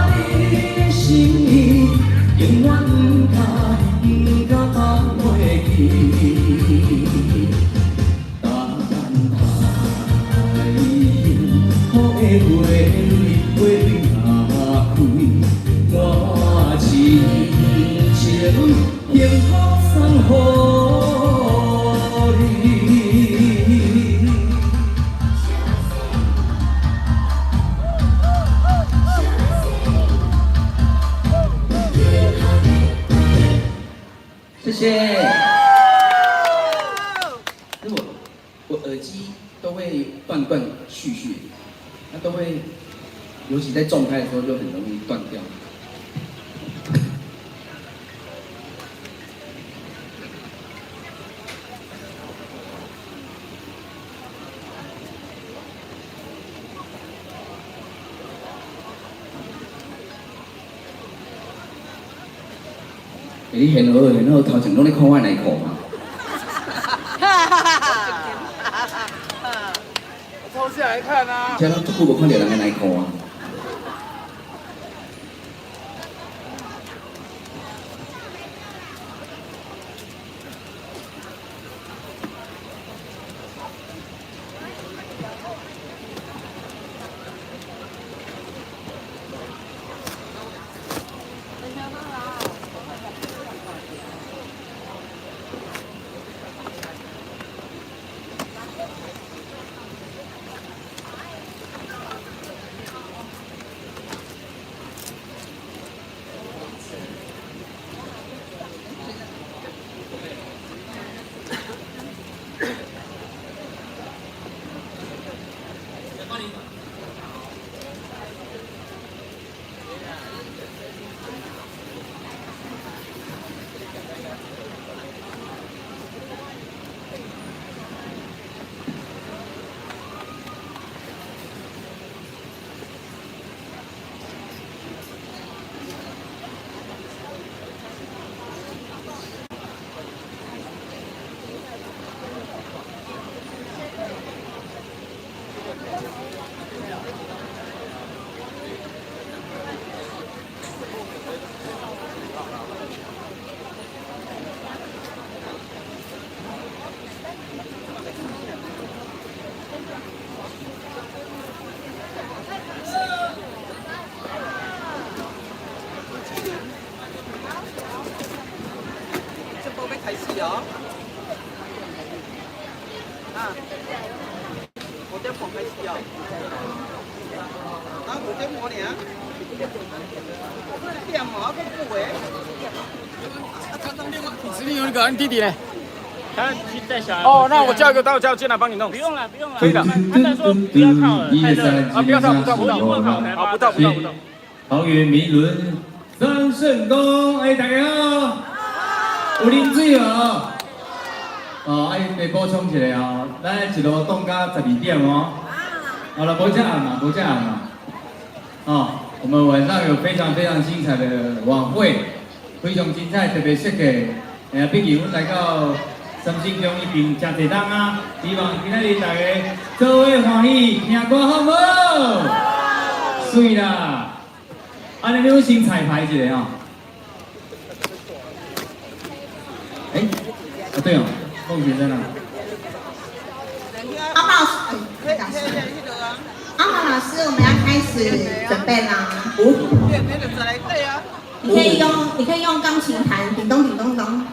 你心意永远不甲放袂记。等待好的月月若开，我真情幸福送予你。谢谢。如果我耳机都会断续续，它都会，尤其在重拍的时候就很容易断掉。你很好，头前拢咧看我内裤嘛？我抽下来看啊。这咱足久无看到人的内裤啊。开始哦。啊，5点半开始哦。啊，5点半尔。点嘛，还佫久诶。你指定有那个你弟弟呢？他去带小孩。哦，那我叫一个到进来帮你弄。不用了，不用了。可以的。他在说不要靠了，太热了。啊，不要靠，不到。好，不到。桃园明伦三圣宫，哎，大家好，有啉水无？哦，哎，来补充一下哦，咱一路动到12点哦。好了，不这样嘛，不这样嘛。哦，我们晚上有非常精彩的晚会，非常精彩，特别设计。毕竟我们来到三星宫已经真侪人啊，希望今日大家做伙欢喜，听歌好无？水啦！安尼你先彩排一下吼。哎，啊对哦，孟学生啊。阿茂老师，阿茂老师，我们要开始准备啦。你可以用钢琴弹叮咚叮咚咚。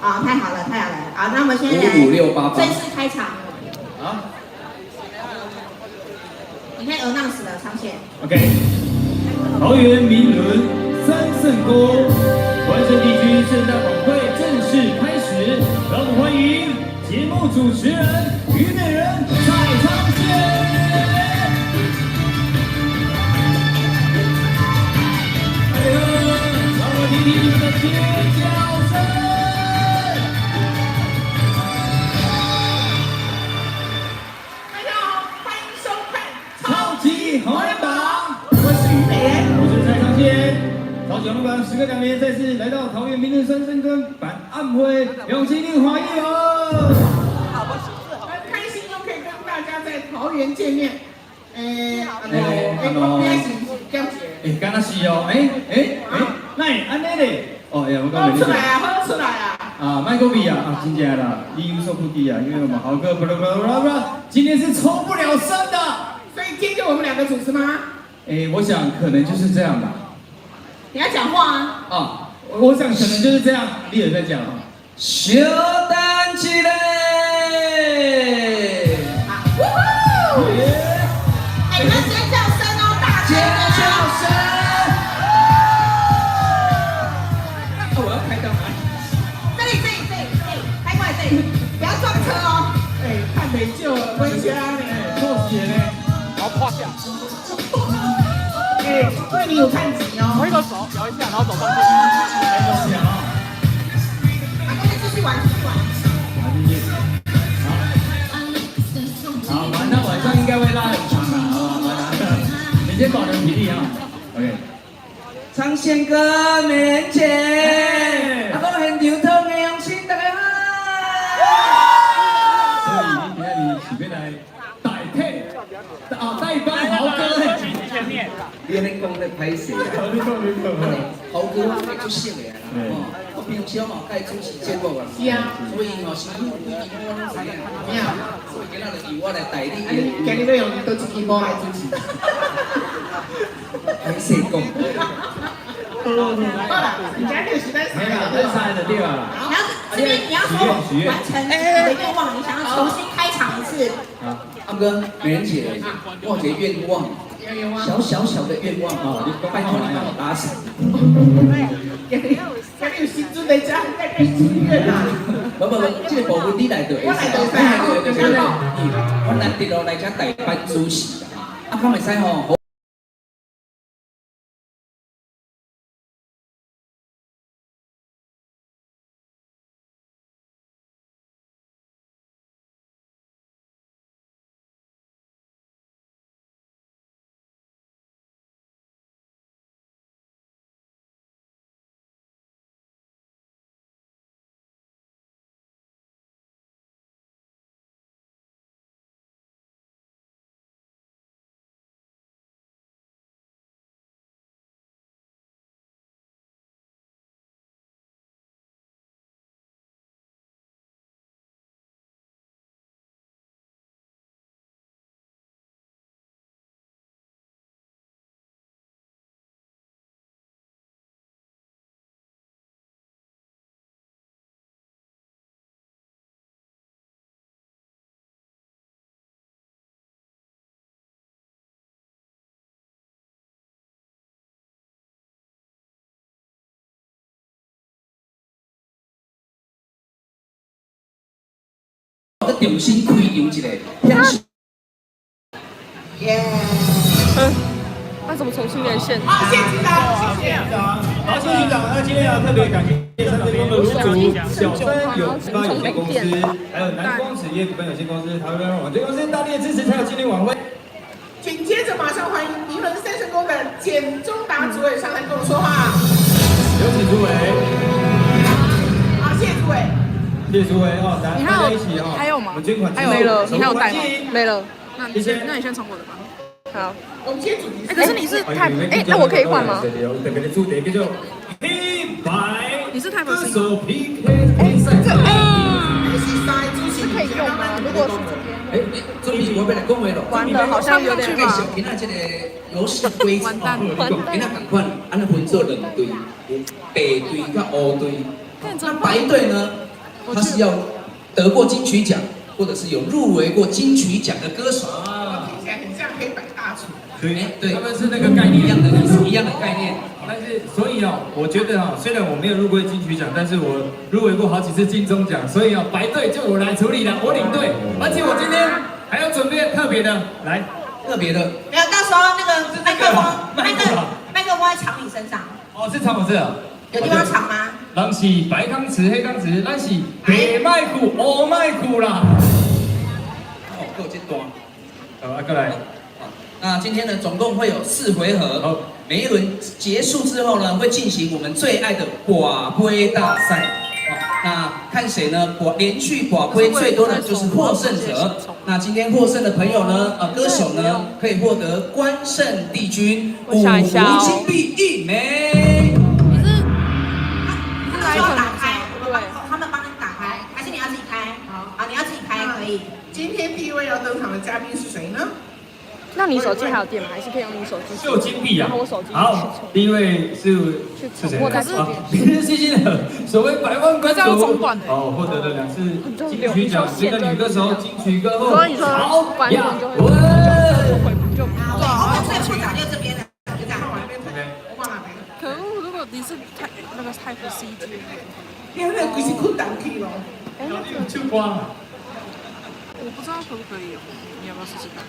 啊，太好了，太好了！好，那我们现在来正式开场。好。你可以announce了，上线。OK。桃园名伦三圣宫关圣帝君圣诞晚会正式开始，让我们欢迎节目主持人虞美人蔡昌宪。让我听听你们的尖叫声。好人榜，我是虞美人，我是蔡昌宪。超级好人榜时隔2年再次来到桃园明日三圣宫办暗会，用心听华裔哦。很开心又可以跟大家在桃园见面。刚刚是哦，那安尼嘞，哦呀，我刚没理解。喝出来啊！啊，麦克比啊，真假啦，你有所不低啊，因为我们豪哥不，今天是抽不了身的。所以今天就我们2个主持吗？我想可能就是这样吧。你要讲话啊！啊，我想可能就是这样。你也在讲啊。小蛋起来！啊，呜呼！你们尖叫声哦，大尖叫声！我要开到哪里？这里，开过来这里，不要撞车哦。太没救了，温馨呢？错血呢？然后胯下，对你有看紧哦。挥个手摇一下，然后走上去。没东西啊。啊，跟着继续玩。好，玩到晚上应该会拉很长的，好不好？你先保留体力啊。OK。昌宪哥，美人姐，阿哥现场通的用心，大家好。所以你今天是要来代替代班豪哥的见面。你安尼讲咧歹势啊！豪哥我会出色的啦，我平常嘛该主持节目啊，是啊，所以吼辛苦规年我拢知啊，所以今仔日由我来代理。今日要用倒一支舞来主持。歹势讲。好啦，你今日实在是。没啦，太晒了对吧？然后这边你要说完成你的愿望，你想要重新开场一次。啊，阿哥，美人姐，我有一个愿望。小的愿望啊，拜托你帮我达成。有时阵来遮，该该心愿啦。不，这个部分你来就会使。我就是我难得落来遮代班主持啊，可袂使吼。重新开场一下，耶！那怎么重新连线？好，谢谢局长，谢谢。好，谢谢局长。那今天要特别感谢三圣宫的卤煮小三有限公司，还有南光纸业股份有限公司、台湾网最公司大力的支持，才有今天晚会。紧接着马上欢迎明伦三圣宫的简中达主委上来跟我说话。有请主委。好，谢谢。谢谢诸位哦，大家一起哦，还有吗？我们捐款没了，你还有带吗？没了。那你先从我的吧。好。我们今天主题可是你是太那我可以换吗？特别的主题叫做黑白。你是太歌手 PK 比赛。是可以用吗？如果是这边。准备我要来讲话咯。完了，好像有点继续今仔这个游戏规则哦，今仔同款，安尼分做2队，有白队甲黑队。那白队呢，他是要得过金曲奖，或者是有入围过金曲奖的歌手。听起来很像黑白大厨。对，他们是那个概念一样的意思，一样的概念。但是，所以哦，我觉得哦，虽然我没有入过金曲奖，但是我入围过好几次金钟奖，所以哦，白队就我来处理了，我领队。而且我今天还要准备特别的来，特别的。没有，到时候那个麦克风在藏你身上。哦，是藏我这啊？有地方藏吗？咱是白汤匙、黑汤匙，咱是白麦苦、黑麦苦啦。哦，够这段。好，过来。那今天呢，总共会有4回合，每一轮结束之后呢，会进行我们最爱的寡杯大赛。那看谁呢？连续寡杯最多的就是获胜者。那今天获胜的朋友呢，歌手呢，可以获得关圣帝君5壶金币1枚。你是要打开，他们帮你打开，还是你要自己开？好，你要自己开可以。今天第一位要登场的嘉宾是谁呢？那你手机还有电吗？还是可以用你手机？是有金币啊！然后我手机好，第一位是谁？可是明日之星的所谓百万关注，哦，获得了2次金曲奖，这个女歌手金曲歌后所以说曹雅文。最出场就这边了，就这样。我忘了没。可恶，如果你是那个泰服 CG， 因为那个是困难去咯。就光了。我不知道可不可以，你要不要试试看？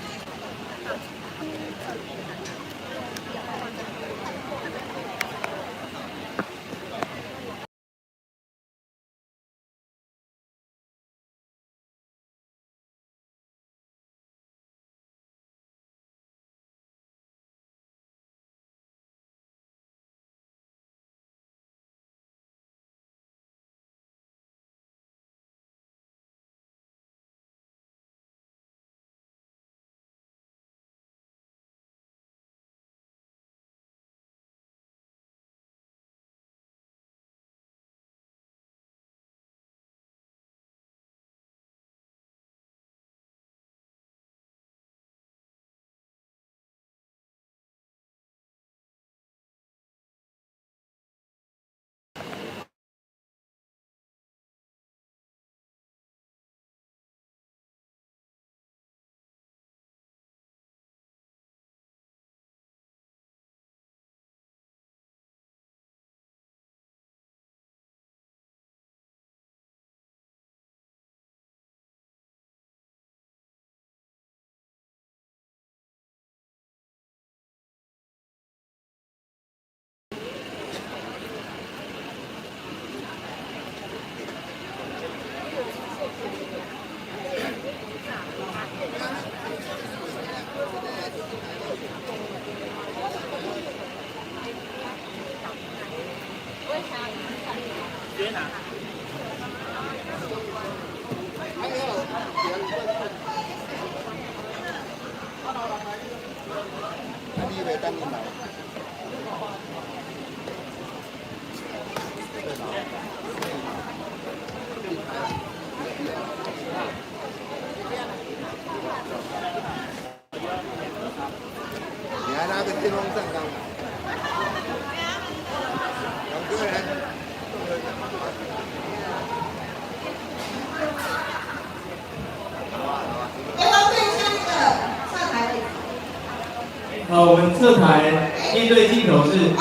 你还拿个电风扇干嘛？两个人。好，我们侧台面对镜头是。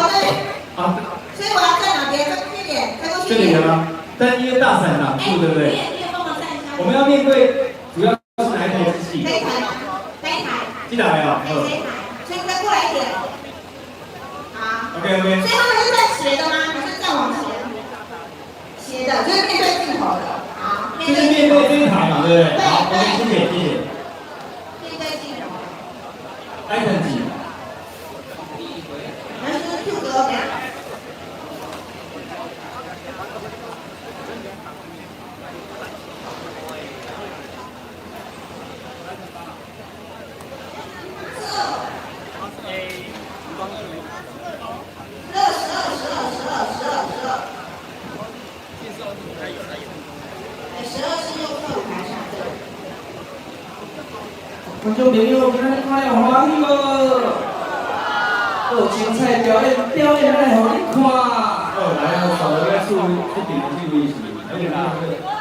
啊。所以我要在哪边？这点，这里的吗？但因为大伞挡住，对不对？我们要面对，主要是哪一台机器？这一台，这一台。这台啊。这一台。所以你再过来一点。好。OK。所以他们是在斜的吗？还是再往前？斜的，就是面对镜头的。好。就是面对这一台嘛，对不对？好 ，OK， 谢谢。面对镜头。item 几？那是 Q 哥俩。观众朋友，今日看有欢喜无？有精彩表演来互你看。来啊，少了个数不顶的这个意思。而且呢，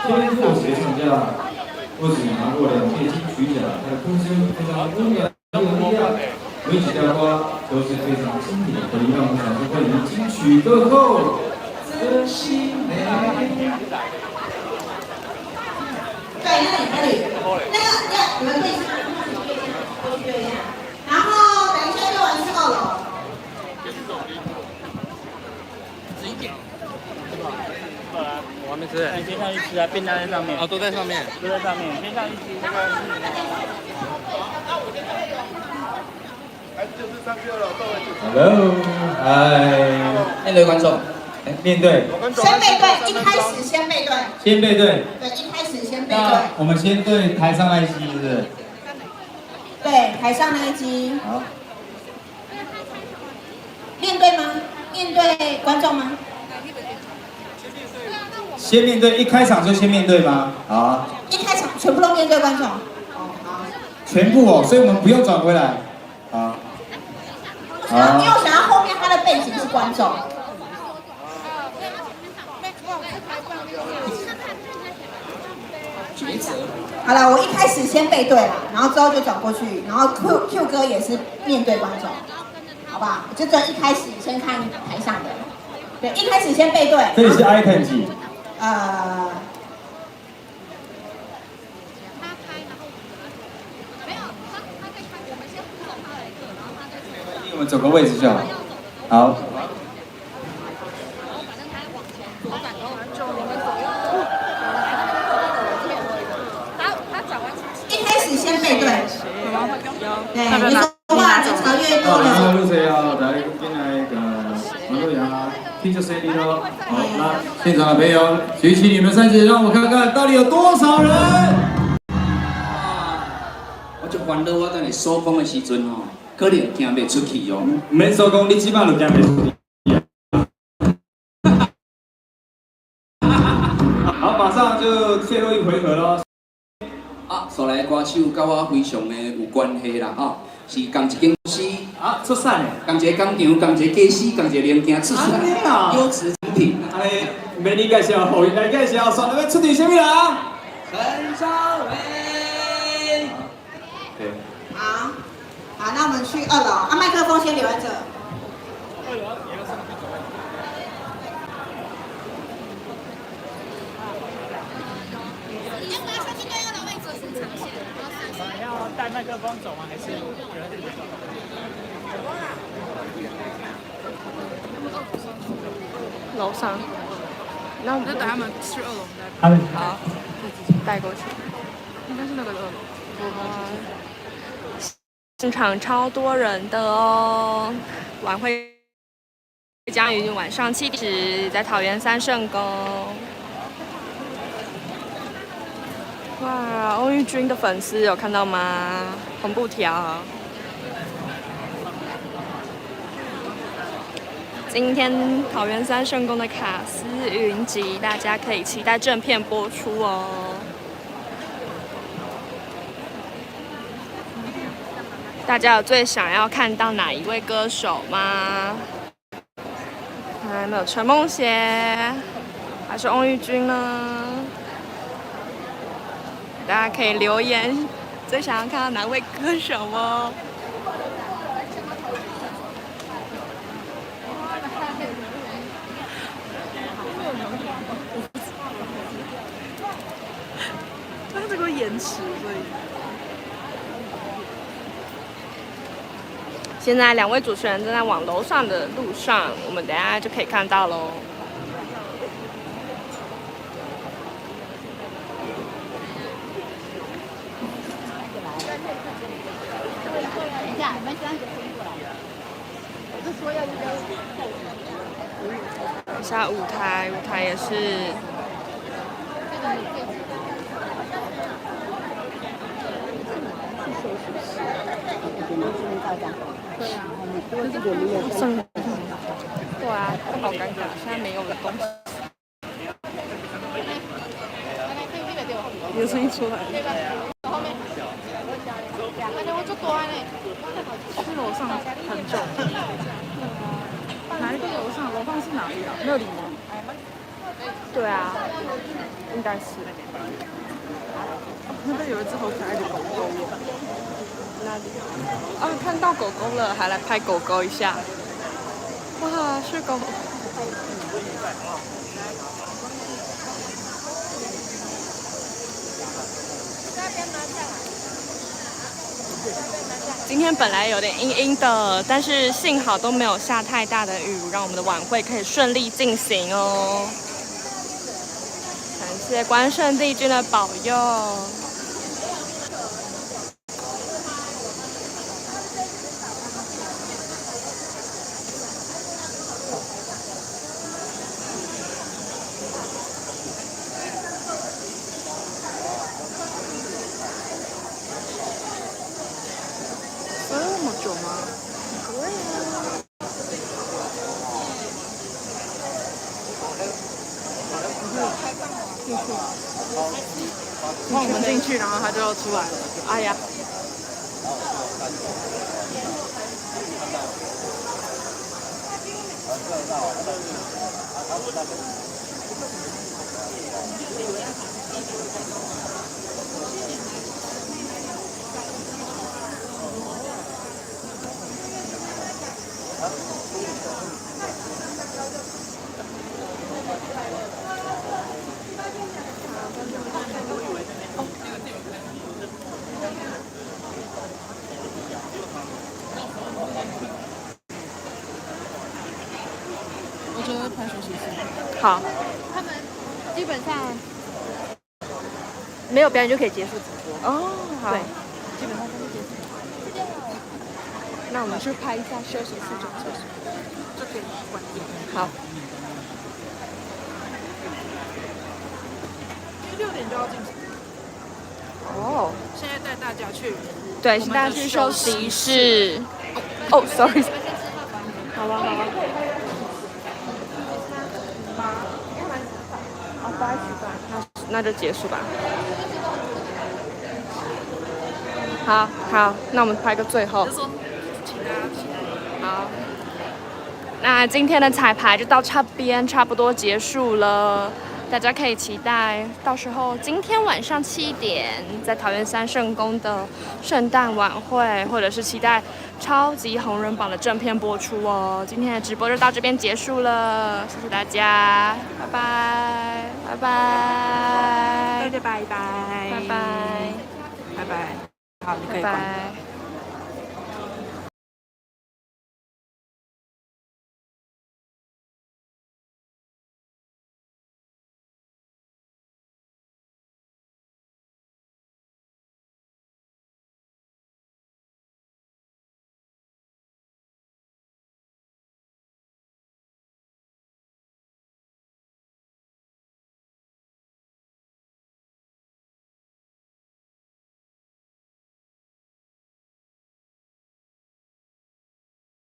这边是我学生家，不仅拿过2届金曲奖，他的歌声非常温暖又有力量，每几条花都是非常经典的，让我们掌声欢迎金曲歌后曾心梅。对，那里，你们可以过去对一下，然后等一下就完是2楼。我还没吃。你先上去吃啊，便当在上面。哦，都在上面。都在上面，先上去吃。Hello， 嗨，面对观众，面对。先背对，一开始先背对。先背对。对，一开始先背对。那我们先对台上那一机，是不是？对，台上那一机。好。面对吗？面对观众吗？先面对，一开场就先面对吗？好。一开场全部都面对观众。全部哦，所以我们不用转回来。好。因为我想要后面他的背景是观众。好了，我一开始先背对了，然后之后就转过去，然后 Q 哥也是面对观众，好不好？就一开始先看台上的，对，一开始先背对。这里是 item 几？我们走个位置就好。好。一开始先背对。对，你说话人潮越多了。陆谁啊？来进来的王洛阳，听着声音喽。好，那现场的朋友举起你们3指，让我看看到底有多少人。我就烦恼，我等下收工的时阵哦。可能行袂出去哦。免收工，你起码就行袂出去。好，马上就切入一回合咯。啊，所来歌手跟我非常的有关系啦，吼，是同一间公司。啊，出产的。同一个工厂，同一个技师，同一个零件出出来，优质产品。安尼，免你介绍，后因来介绍，选要出题什么人？陈少伟。对。好。好，那我们去2楼，麦克风先留在这。要带麦克风走吗？还是？楼上，那我们就等他们去2楼再。好，自己带过去。应该是那个2楼。现场超多人的哦，晚会将于晚上7点时在桃园3圣宫。哇，欧玉君的粉丝有看到吗？红布条。今天桃园3圣宫的卡司云集，大家可以期待正片播出哦。大家有最想要看到哪一位歌手吗？还有没有陈梦协，还是翁玉君呢？大家可以留言，最想要看到哪位歌手哦。他这个延迟，所以。现在2位主持人正在往楼上的路上，我们等一下就可以看到喽。等一下，你们这样子飞过来。我是说要一个。等一下舞台也是。对啊，好尴尬，现在没有了东西。有声音出来了。而且我就多呢，去楼上很久。哪一个楼上？楼上是哪里啊？那里吗？对啊，应该是。那边有一只好可爱的狗狗哦。哪里？啊，看到狗狗了，还来拍狗狗一下。哇，是狗。今天本来有点阴阴的，但是幸好都没有下太大的雨，让我们的晚会可以顺利进行哦。感谢关圣帝君的保佑。这么久吗？然后我们进去，然后他就出来了。哎呀！我觉得拍休息室。好，他们基本上没有表演就可以结束直播。哦，好。对，基本上都是结束。那我们去拍一下休息室就结束。就可以关掉。好。因为6点就要进行。哦。现在带大家去。对，是大家去休息室。哦，sorry。好吧，好吧。那就结束吧。好，好，那我们拍个最后。好，那今天的彩排就到这边，差不多结束了。大家可以期待到时候今天晚上7点在桃园三圣宫的圣诞晚会，或者是期待超级红人榜的正片播出哦。今天的直播就到这边结束了，谢谢大家，拜拜，拜拜，大家拜拜，拜拜，拜拜，好，你可以关。